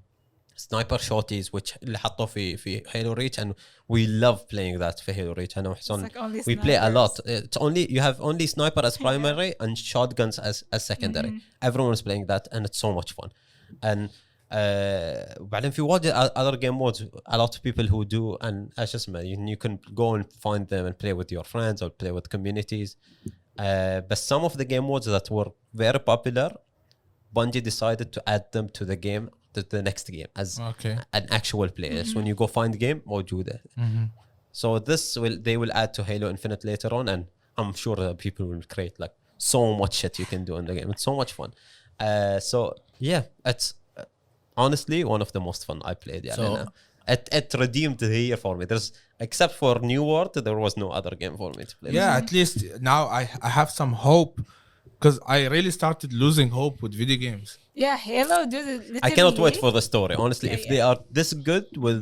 Sniper Shorties, which اللي حطوه في Halo Reach, and we love playing that في Halo Reach. أنا It's وحسن like only we play a snipers. lot. It's only you have only sniper as primary and shotguns as secondary. Everyone is playing that, and it's so much fun. And بعدين في واجد other game modes a lot of people who do, and ايش اسمه you can go and find them and play with your friends or play with communities. But some of the game modes that were very popular, Bungie decided to add them to the game, to the next game as Okay. an actual player. So when you go find game موجودة. So they will add to Halo Infinite later on, and I'm sure that people will create like so much shit you can do in the game. It's so much fun. So yeah, it's honestly one of the most fun I played. Yeah, So it redeemed the year for me. There's except for New World, there was no other game for me to play. Yeah, at least now I have some hope, because I really started losing hope with video games. Yeah, Halo, dude. I cannot wait literally- for the story. Honestly, Yeah, if they are this good with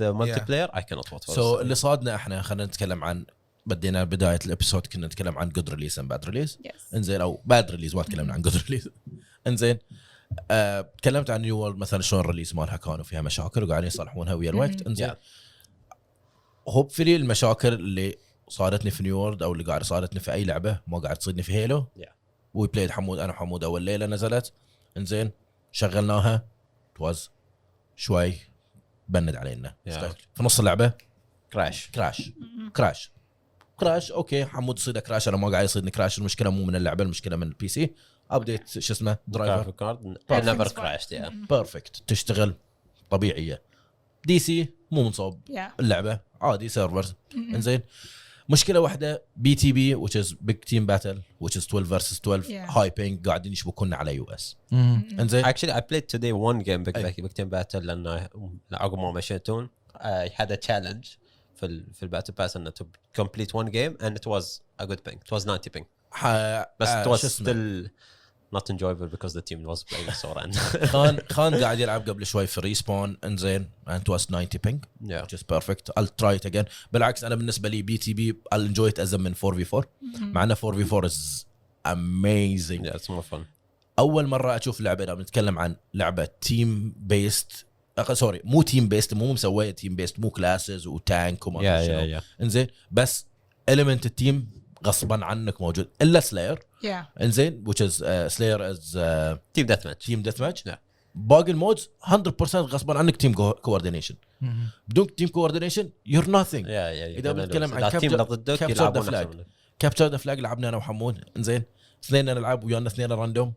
the multiplayer, I cannot wait for the سو story. اللي صادنا احنا خلينا نتكلم عن بدينا بدايه الابيسود كنا نتكلم عن جود ريليس اند باد ريليس. Yes. انزين او باد ريليس ما تكلمنا عن جود ريليس. انزين تكلمت عن نيو وورلد مثلا شلون الريليس مالها كانوا فيها مشاكل وقاعدين يصلحونها ويا الوقت. انزين Yeah. هوبفلي المشاكل اللي صارتني في نيو وورلد او اللي قاعد صارتني في اي لعبه ما قاعد تصيدني في هيلو. Yeah. وي بلايد حمود انا وحمود اول ليله نزلت. انزين شغلناها تواز شوي بند علينا. Yeah. في نص اللعبه Crash. كراش اوكي حمود يصيده كراش انا ما قاعد يصيدني كراش. المشكله مو من اللعبه المشكله من البي سي. ابديت شو اسمه درايفر Graphic card Perfect never spot. crashed. Yeah. بيرفكت تشتغل طبيعيه. دي سي مو منصوب Yeah. اللعبه عادي سيرفرز. انزين مشكله واحده بي تي بي which is big team battle which is 12 versus 12 Yeah. high ping قاعدين يشبكونا على يو اس. انزين Actually, I played today one game أي. big team battle لأن عقب ما مشيتون I had a challenge في الباتل باس انه to complete one game and it was a good ping. It was 90 ping. بس it was شو اسمه؟ still not enjoyable because the team was playing so ran. خان قاعد يلعب قبل شوي في ريسبون. انزين and it was 90 ping Yeah. which is perfect. I'll try it again. بالعكس انا بالنسبه لي بي تي بي I'll enjoy it as من 4v4 مع انه 4v4 is amazing. Yeah, it's more fun. اول مره اشوف لعبه لما نتكلم عن لعبه تيم بيست سوري مو تيم بيست مو مسويه تيم بيست مو كلاسز وتانك وما أدري شنو. انزين بس element التيم غصبا عنك موجود الا سلاير. Yeah. انزين which is سلاير از Team deathmatch. تيم ديث ماتش. Yeah. باقي المودز 100% غصبا عنك تيم كوردينيشن. بدون تيم كوردينيشن you're nothing. Yeah. إذا بنتكلم عن التيم اللي capture ضدك the يلعبون flag. أحسن منك. كابتشر ذا فلاج لعبنا انا وحمود. انزين اثنين نلعب ويانا اثنين راندوم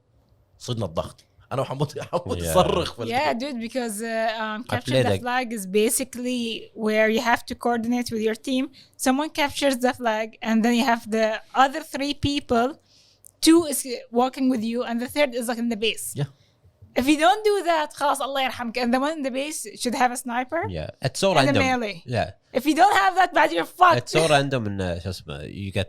صدنا الضغط. انا وحمود Yeah. صرخ في Yeah, dude, because capture played the a- flag is basically where you have to coordinate with your team. Someone captures the flag, and then you have the other 3 people. 2 is walking with you, and the third is like in the base. Yeah. If you don't do that, خلاص الله يرحمك. And the one in the base should have a sniper Yeah, it's so and a random. melee. Yeah, If you don't have that, bad, you're fucked. it's so random إن شو اسمه you get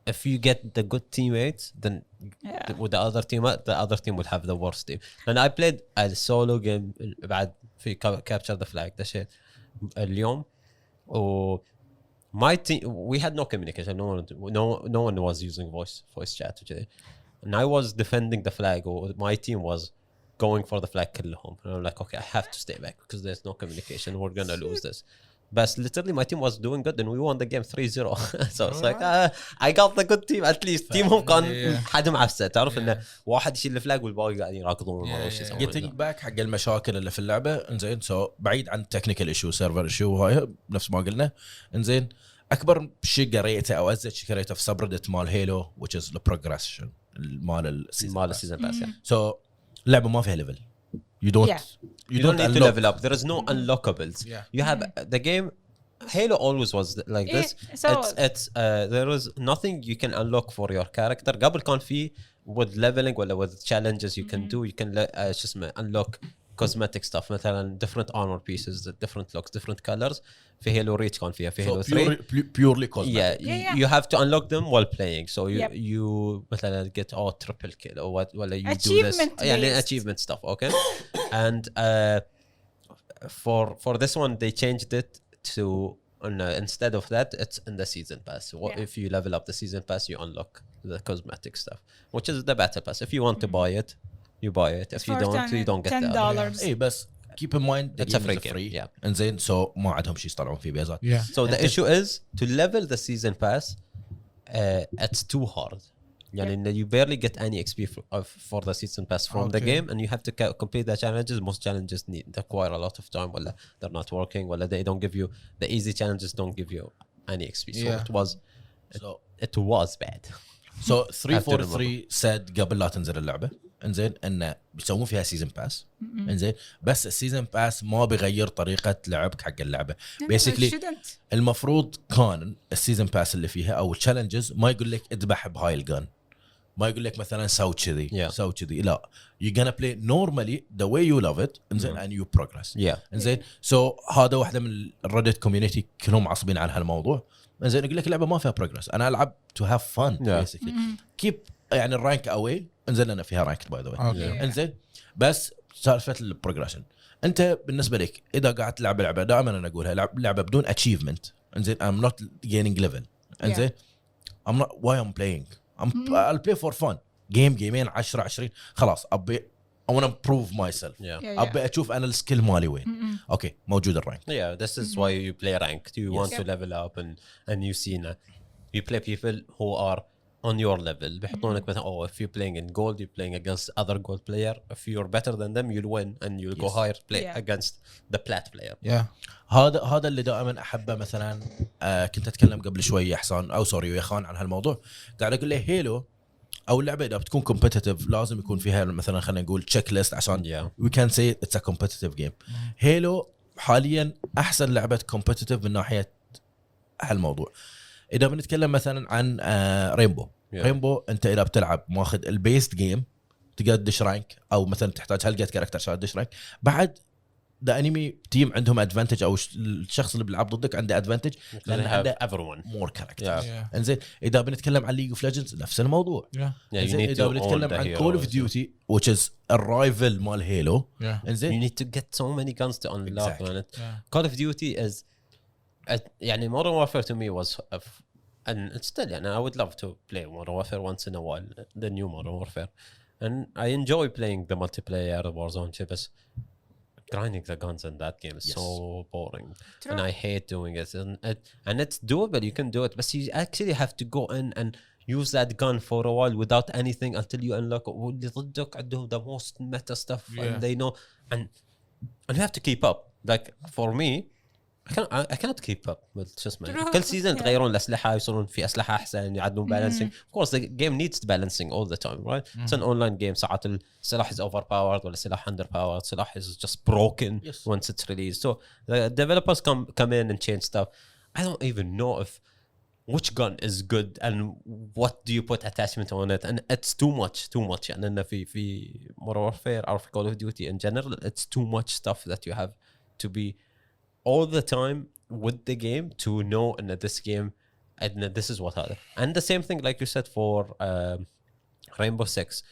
if you get the good teammates then Yeah. with the other team will have the worst team. And I played a solo game بعد في capture the flag ده شيء اليوم و my team we had no communication. No one was using voice chat وكذي. And I was defending the flag or my team was going for the flag كلهم. And I'm like okay I have to stay back because there's no communication. We're gonna lose this. but literally my team was doing good and we won the game 3-0 so it's like I got the good team at least تيمهم كان حد معفسه تعرف انه واحد يشيل الفلاج والباقي قاعدين يراكضون ولا شيء يسوون getting back حق المشاكل اللي في اللعبه انزين سو بعيد عن technical issue server issue وهاي نفس ما قلنا انزين اكبر شيء قريته او ازت شيء قريته في سبريدت مال هيلو which is the progression مال السيزون باس سو اللعبه ما فيها ليفل you don't you don't need to level up there is no unlockables you have the game Halo always was like this it's there is nothing you can unlock for your character قبل كان في with leveling ولا with challenges you can do you can شو اسمه unlock cosmetic stuff مثلا different armor pieces different looks different colors في Halo Reach كان فيها في Halo 3 purely cosmetic you have to unlock them while playing so you مثلا get triple kill or what ولا you do this يعني achievement stuff okay and for this one they changed it to instead of that it's in the season pass if you level up the season pass you unlock the cosmetic stuff which is the battle pass if you want to buy it you buy it if you don't get $10 اي بس keep in mind the game is free انزين so ما عندهم شيء يطلعون فيه بيزات so the issue is to level the season pass it's too hard يعني you barely get any XP for the season pass from the game and you have to complete the challenges most challenges require a lot of time ولا they're not working ولا they don't give you the easy challenges don't give you any XP so it was bad so 343 said قبل لا تنزل اللعبة انزين انه بيسوون فيها سيزن باس انزين بس السيزن باس ما بيغير طريقه لعبك حق اللعبه بيسكلي المفروض كان السيزن باس اللي فيها او التشالنجز ما يقول لك اذبح بهاي الجن ما يقول لك مثلا سوي كذي سوي كذي لا you're gonna play normally the way you love it انزين and you progress انزين سو هذا واحده من الريدت كوميونتي كلهم عصبين على هالموضوع انزين يقول لك اللعبه ما فيها progress انا العب to have fun basically keep يعني الرانك اوي انزل لنا فيها رانك باي ذا واي انزين بس سالفه البروجريشن انت بالنسبه لك اذا قاعد تلعب لعبه دائما انا اقولها لعبه بدون اتشيفمنت انزين I'm not gaining level انزين I'm not why I'm playing I'll play for fun جيمين 10 20 خلاص ابي I want to prove myself ابي اشوف انا السكيل مالي وين اوكي موجود الرانك this is why you play ranked you want to level up and you see you play people who are on your level بيحطونك مثلا if you're playing in gold you're playing against other gold player if you're better than them you'll win and you'll go higher play against the plat player هذا اللي دائما احبه مثلا كنت اتكلم قبل شوي يا حسان او سوري يا خان عن هالموضوع قاعد اقول له هيلو او اللعبه اذا بتكون كومبيتيتيف لازم يكون فيها مثلا خلينا نقول تشيك ليست عشان we can say it's a competitive game هيلو حاليا احسن لعبه كومبيتيتيف من ناحيه هالموضوع اذا بنتكلم مثلا عن رينبو انت اذا بتلعب ماخذ البيست جيم تقدر تدش رانك او مثلا تحتاج هالقد كاركتر عشان تدش رانك بعد ذا انمي تيم عندهم ادفانتج او الشخص اللي بيلعب ضدك عنده ادفانتج لان عنده everyone مور كاركتر انزين اذا بنتكلم عن ليج اوف ليجندز نفس الموضوع اذا بنتكلم عن كول اوف ديوتي which is الرايفل مال هيلو انزين you need to get so many guns to unlock Call of Duty is يعني Modern Warfare to me was and it's still يعني I would love to play Modern Warfare once in a while the new Modern Warfare and I enjoy playing the multiplayer Warzone بس grinding the guns in that game is so boring and I hate doing it and it's doable you can do it but you actually have to go in and use that gun for a while without anything until you unlock واللي ضدك عندهم the most meta stuff and they know and you have to keep up like for me I cannot keep up with شو اسمه كل سيزون يتغيرون الأسلحة يصيرون في أسلحة أحسن يعدلون balancing of course the game needs balancing all the time right it's an online game ساعات السلاح is overpowered ولا السلاح underpowered السلاح is just broken once it's released so the developers come in and change stuff I don't even know if which gun is good and what do you put attachment on it and it's too much يعني إنه في Modern Warfare or Call of Duty in general it's too much stuff that you have to be all the time with the game to know in this game and this is what other and the same thing like you said for Rainbow Six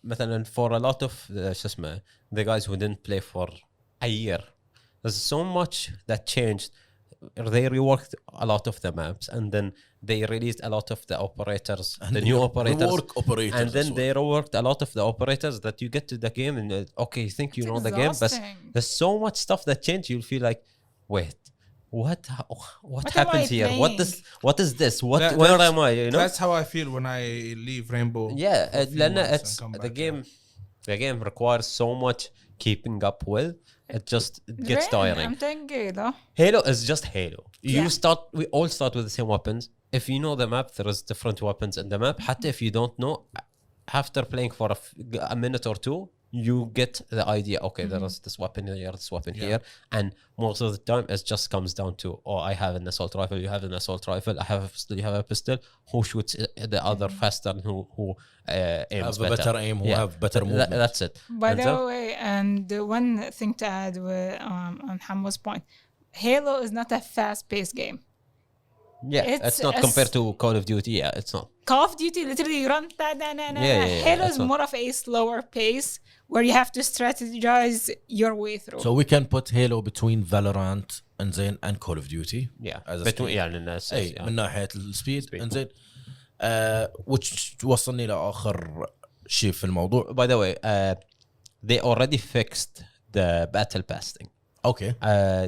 مثلا for a lot of the guys who didn't play for a year there's so much that changed they reworked a lot of the maps and then they released a lot of the operators and the new operators and then they reworked a lot of the operators that you get to the game and okay you think you know the game but there's so much stuff that changed you'll feel like wait what What am happens I here? playing? What is this? What That- where that's- am I? You know? That's how I feel when I leave Rainbow. Yeah, for a few لأن months it's and come the back, game. The game requires so much keeping up with. It gets Rain, tiring. I'm thinking though. Halo is just Halo. Yeah. We all start with the same weapons. If you know the map, there is different weapons in the map. حتى if you don't know, after playing for a minute or two, you get the idea. Okay, there is this weapon here, this weapon here, and most of the time it just comes down to, oh, I have an assault rifle, you have an assault rifle, I have a pistol, you have a pistol. Who shoots the other faster? And who aims have a better aim, who have better movement. That's it. By And the so- way, and the one thing to add on Hamo's point, Halo is not a fast-paced game. yeah, it's it's not a compared to Call of Duty. Yeah, it's not. Call of Duty literally run Yeah, Halo that's is not- more of a slower pace where you have to strategize your way through. So we can put Halo between Valorant انزين and Call of Duty. Yeah, As a between speed. يعني الناس اي yeah. من ناحيه السبيد Speed. انزين which وصلني لاخر شيء في الموضوع. By the way, they already fixed the battle pass thing. اوكي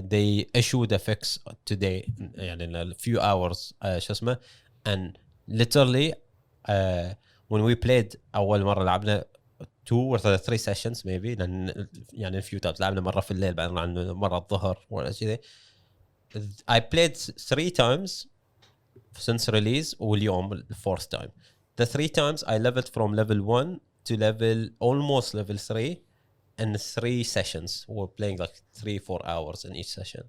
They issued a fix today يعني in a few hours شو اسمه, and literally when we played أول مرة لعبنا 2 or 3 sessions maybe, لأن يعني few times لعبنا مرة في الليل بعدين لعبنا مرة الظهر ولا شيء. I played 3 times since release واليوم the 4th time. The 3 times I leveled from level 1 to almost level 3 in 3 sessions. We were playing like 3-4 hours in each session.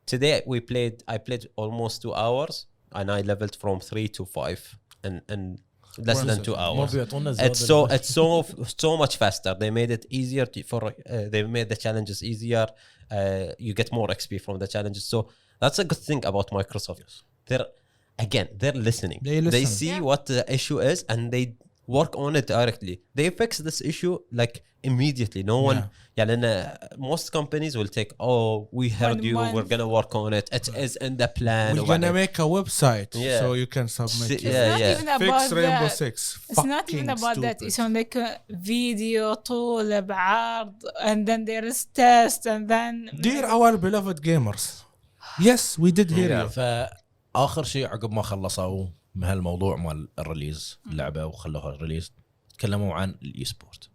Today I played almost 2 hours and I leveled from 3 to 5 in less than 2 ما hours. بيعطونا It's so much faster. They made it easier they made the challenges easier. You get more XP from the challenges. So that's a good thing about Microsoft. They're listening. They listen. They see what the issue is and they work on it directly. They fix this issue like immediately. No one, most companies will take, oh, we heard 1 you, month. we're gonna work on it. It is in the plan. We're gonna make a website Yeah. so you can submit. See- your- It's yeah, not yeah. even Fix about Rainbow that. Six. It's not even Fucking about that. stupid. It's on like a video طول بعرض and then there is test and then Dear our beloved gamers. Yes, we did hear you. فاخر شيء عقب ما خلصوا من هالموضوع مال الريليز اللعبه وخلوها الريليز تكلموا عن الاي سبورت.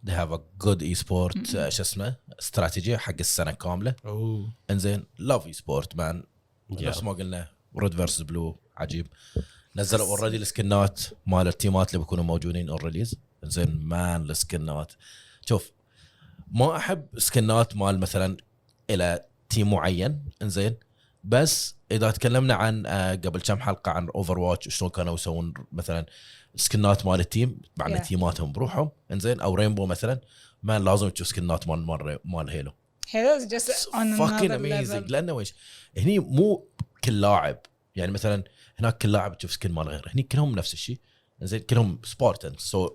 they have a good اي سبورت شو اسمه استراتيجيه حق السنه كامله. Oh. انزين لاف اي سبورت مان Yeah. نفس ما قلنا ريد فيرسز بلو عجيب. نزلوا اوريدي السكنات مال التيمات اللي بيكونوا موجودين الريليز. انزين مان السكنات شوف ما احب سكنات مال مثلا الى تيم معين. انزين بس اذا تكلمنا عن قبل كم حلقه عن اوفر واتش شلون كانوا يسوون مثلا سكنات مال التيم بعد Yeah. تيماتهم بروحهم. انزين او رينبو مثلا ما لازم تشوف سكنات مال هيلو. Halo is just on fucking another amazing. level. لانه ايش هني مو كل لاعب يعني مثلا هناك كل لاعب تشوف سكن مال غيره. هني كلهم نفس الشيء. زين كلهم سبارتن سو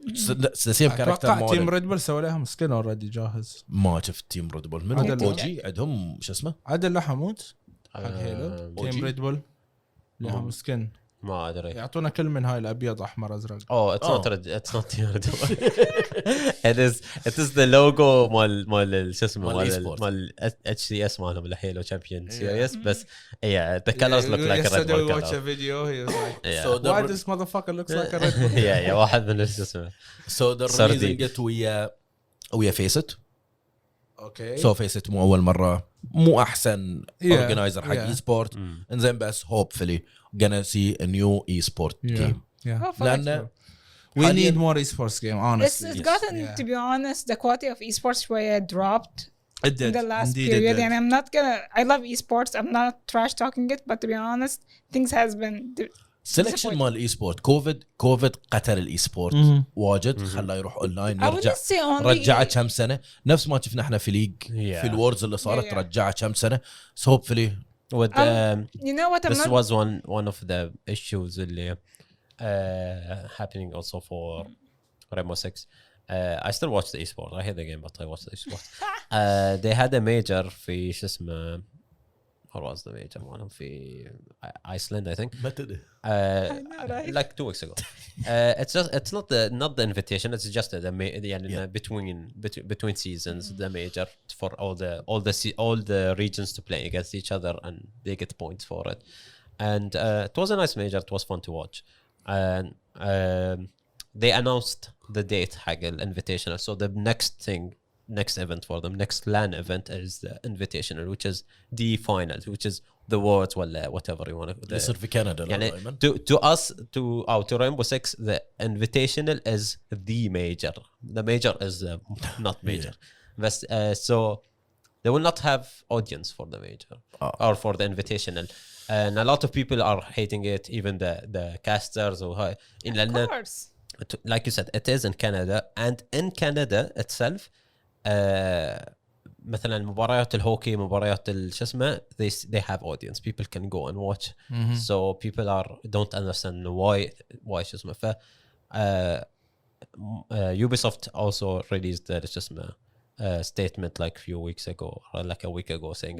سيم كاركتر اتوقع تيم مال ريد بول سوى لهم سكن اوريدي جاهز. ما شفت تيم ريد بول من عدل. او جي عندهم شو اسمه عدل لا حمود حق آه، هيلو. OG. تيم ريد بول لهم سكن ما ادري. يعطونا كل من هاي الابيض احمر ازرق. Oh, it's Oh. not red. It's not Red. it is the logo مال شو اسمه مال مال e-sport. مال HCS مالهم الهيلو Champion Series بس yeah the colors look like a Red Yesterday we Bull watched a color. video. He was like, Yeah. So why the this motherfucker looks like a Red Bull? yeah واحد من شو اسمه. سو ذا سردي. ريليزنج ويا فيست. Okay. سو فيست مو اول مره مو احسن Yeah. اورجنايزر حق Yeah. اي سبورت. انزين بس هوبفلي gonna see a new e-sport Yeah. game. Yeah. Oh, fuck. لان We حالياً- need more esports game, honestly. It's Yes. gotten, Yeah. to be honest, the quality of esports where dropped It in the last period. And I'm not gonna, I love esports. I'm not trash talking it, but to be honest, things has been, سelection مال الاي سبورت كوفيد قتل الاي سبورت واجد. خلاه يروح اونلاين I يرجع. wouldn't say only. رجعه كم سنه نفس ما شفنا احنا في ليج في الوردز اللي صارت. Yeah. رجعه كم سنه سو هوبفلي with You know what? I'm this not. was one of the issues اللي happening also for Rainbow Six. I still watch the esport. I hate the game but I watch the esport. They had a major في شو اسمه or was the major one في Iceland I think. ما تدري. I know, right? Like 2 weeks ago. It's not the invitation. It's just the between seasons the major for all the regions to play against each other and they get points for it. And it was a nice major. It was fun to watch. And they announced the date حق invitational. So the next event for them, next LAN event is the invitational, which is the finals, which is the words ولا whatever you want to. يصير في كندا يعني دائما. to us to Rainbow Six, the invitational is the major. The major is not major. But so they will not have audience for the major or for the invitational. And a lot of people are hating it, even the casters or Of course. like you said, it is in Canada, and in Canada itself مثلا مباريات الهوكي مباريات شو اسمه they have audience, people can go and watch. So people don't understand why شو اسمه. ف Ubisoft also released شو اسمه statement like few weeks ago or like a week ago saying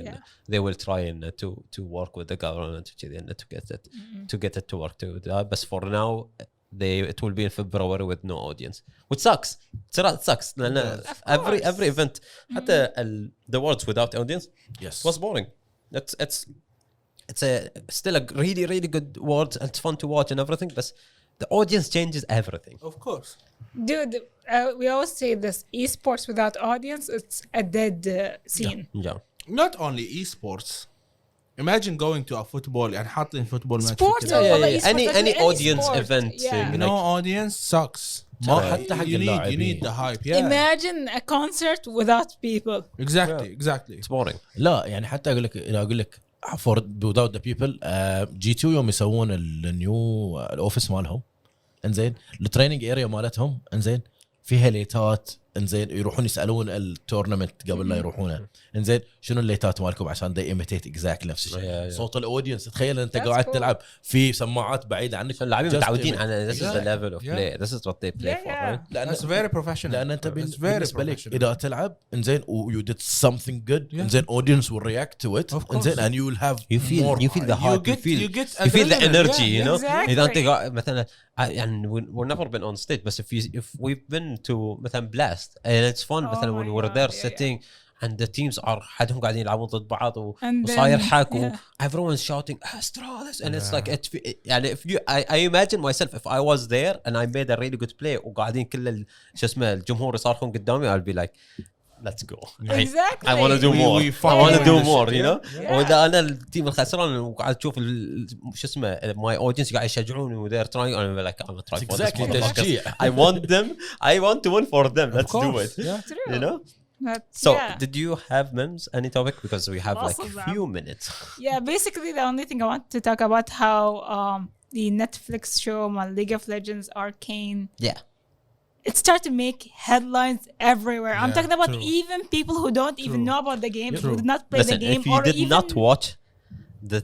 they will try and to work with the government to get it to work too. But for now it will be in February with no audience, which sucks. It sucks. Every event حتى the words without audience was boring. It's still a really good word and it's fun to watch and everything, but the audience changes everything. Of course. Dude, we always say this: esports without audience, it's a dead scene. Yeah. Not only esports. Imagine going to a football and حاطين football match. Sports, any audience sport. event. No audience sucks. حتى حق you need the hype. Yeah. Imagine a concert without people. Exactly. It's boring. لا يعني حتى اقول لك for without the people G2 يوم يسوون النيو الاوفيس مالهم انزين التريننج اريا مالتهم انزين فيها ليتات انزين يروحون يسالون التورنمنت قبل لا يروحونه انزين شنو الليتات مالكم عشان they imitate exactly نفس الشيء صوت الاودينس تخيل انت قاعد تلعب في سماعات بعيده عنك اللاعبين متعودين على this is the level of play, this is what they play for, right? That's very professional. لان انت بالنسبه لك اذا تلعب انزين you did something good انزين audience will react to it انزين and you will have you feel the hype, you feel the energy, you know. اذا انت مثلا يعني we've never been on stage, but if we've been to مثلا blast and it's fun مثلا when we're there sitting and the teams are حدهم قاعدين يلعبون ضد بعض وصاير حكوا everyone's shouting Astralis and it's like يعني if you I imagine myself if I was there and I made a really good play وقاعدين كل شو اسمه الجمهور يصارخون قدامي I'll be like let's go. Exactly. I want to do more. I want to do more, you know. وإذا أنا التيم الخسران وقاعد تشوف شو اسمه my audience قاعد يشجعوني و they're trying I'm like I'm gonna try for this. I want to win for them. Let's do it. You know. So did you have memes, any topic, because we have like a few minutes? Yeah, basically the only thing I want to talk about how the Netflix show League of Legends Arcane, it started to make headlines everywhere. I'm talking about even people who don't even know about the game, who did not play the game, if you did not watch the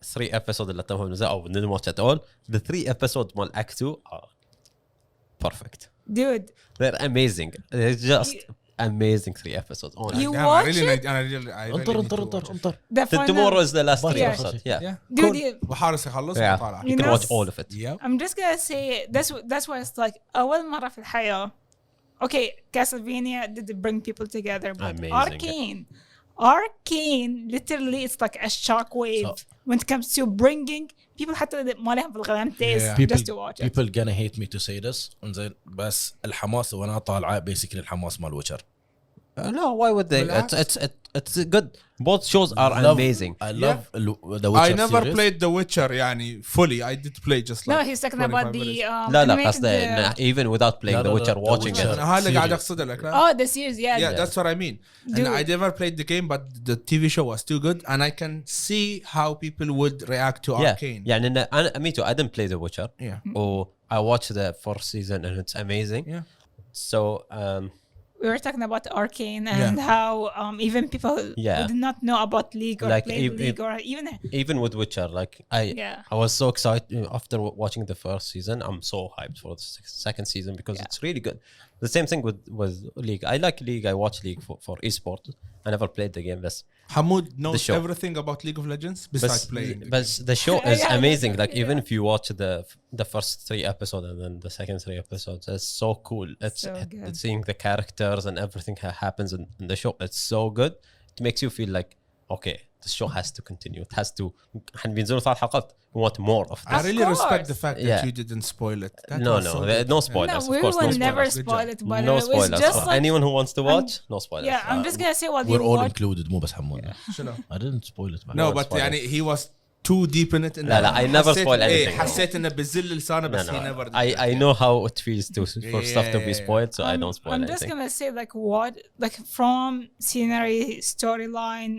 3 episodes اللي تمهم نزل or didn't watch at all, the 3 episodes مال Act 2 are perfect. Dude, they're amazing. They're just amazing 3 episodes. You watch it? انطر Tomorrow is the last 3 episodes. Dude, وحارس يخلص وطالع. You can watch all of it. I'm just gonna say that's why it's like أول مرة في الحياة. Okay, Castlevania did bring people together, but Arcane literally it's like a shockwave when it comes to bringing people حتى ما لهم في الغلام taste just to watch it. People gonna hate me to say this انزين بس الحماس وانا طالعه basically الحماس مال ويتشر. No, why would they? It's good. Both shows are amazing. I love the Witcher I never series. played The Witcher يعني fully. I did play just like No, he's talking about the لا قصدي even without playing The Witcher, watching it. هذا قاعد أقصد لك. Oh, the series, yeah. That's what I mean. And I never played the game, but the TV show was too good, and I can see how people would react to Arcane. يعني أنا me too. I didn't play The Witcher. Yeah. I watched the 4th season and it's amazing. Yeah. So we were talking about Arcane and how even people Yeah. who did not know about League or Like, played ev- League or even Even with Witcher, like I was so excited after watching the first season. I'm so hyped for the second season because it's really good. The same thing with League. I like League. I watch League for esport. I never played the game, but Hamoud knows show. everything about League of Legends besides playing. but the show is Yeah, amazing. Like yeah. even if you watch the first 3 episodes and then the second 3 episodes, it's so cool. It's So good. seeing the characters and everything happens in the show. It's so good. It makes you feel like okay, the show has to continue. It has to. حنبينزلوا 3 حلقات. We want more of I this. really course. respect the fact that Yeah. you didn't spoil it. That No, was no, so there- good. no spoilers. no, Of we course, will no never spoilers. Good spoil job. it. But No it's spoilers. just For like anyone who wants to watch, no spoilers. yeah, I'm just gonna say what We're you all want. included مو بس حمود. شنو؟ I didn't spoil it. No, No, but spoilers. يعني he was too deep in it. لا، I never حسيت- spoil إيه، anything. حسيت إنه بزل لسانه No, بس no. he never did I that. know how it feels for stuff to be Yeah. spoiled, so I don't spoil I'm anything. just gonna say like what like from scenery, storyline,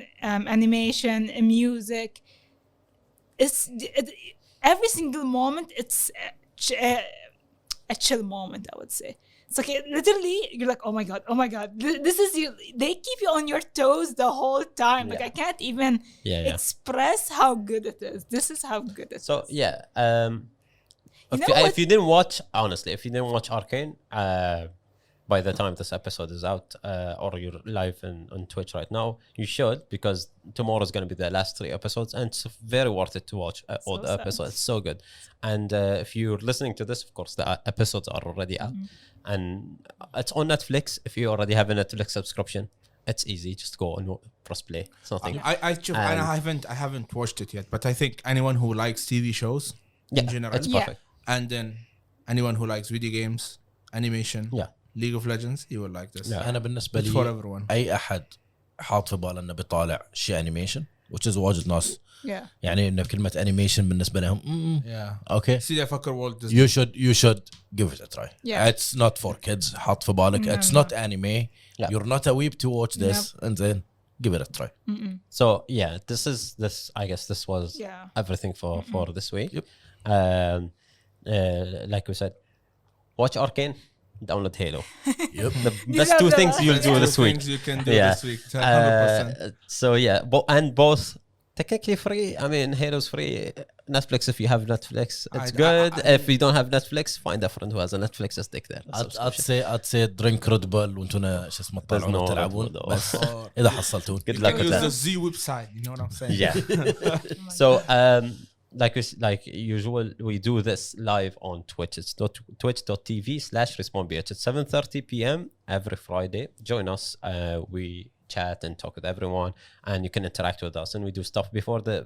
animation, music. Every single moment it's a chill moment. I would say it's like literally you're like oh my god this is you. They keep you on your toes the whole time. Like Yeah. I can't even Yeah. express how good it is. This is how good it is. So yeah, You know what? if you didn't watch, honestly, if you didn't watch Arcane, by the time this episode is out, or you're live on Twitch right now, you should, because tomorrow is going to be the last 3 episodes, and it's very worth it to watch all So the sad. episodes. It's so good. And if you're listening to this, of course, the episodes are already out, and it's on Netflix. If you already have a Netflix subscription, it's easy. Just go and press play. It's nothing. I haven't watched it yet, but I think anyone who likes TV shows in general, it's Yeah. perfect. and then anyone who likes video games, animation, Yeah. League of Legends, he will like this. Yeah. أنا بالنسبة It's for لي everyone. أي أحد حاط في باله إنه بيطالع شيء أنيميشن which is واجد ناس Yeah. يعني إنه كلمة أنيميشن بالنسبة لهم Yeah. أوكي See, I fucker world is you should give it a try. Yeah. It's not for kids. حط في بالك No, it's no. not anime. Yeah. You're not a weeb to watch this and then give it a try. So yeah, this. I guess this was Yeah. everything for this week. Yep. Like we said, watch Arcane, download Halo. Yep. The best 2 things you'll do Two this week. things you can do Yeah. this week. 100%. So yeah, both technically free. I mean, Halo's free. Netflix, if you have Netflix, it's good. If you don't have Netflix, find a friend who has a Netflix and stick there. I'd say drink Red Bull وانتم شو اسمه تطلعون no تلعبون Red Bull, بس إذا حصلتون. Good You luck can with use that. the Z website. You know what I'm saying? Yeah. So like usual, we do this live on Twitch. It's twitch.tv/respawnbh. It's 7:30 p.m. every Friday. Join us. We chat and talk with everyone, and you can interact with us. And we do stuff before the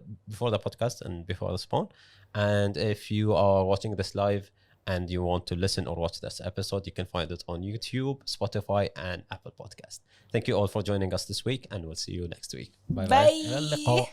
podcast and before the spawn. And if you are watching this live and you want to listen or watch this episode, you can find it on YouTube, Spotify, and Apple Podcast. Thank you all for joining us this week, and we'll see you next week. Bye. Bye. إلى اللقاء.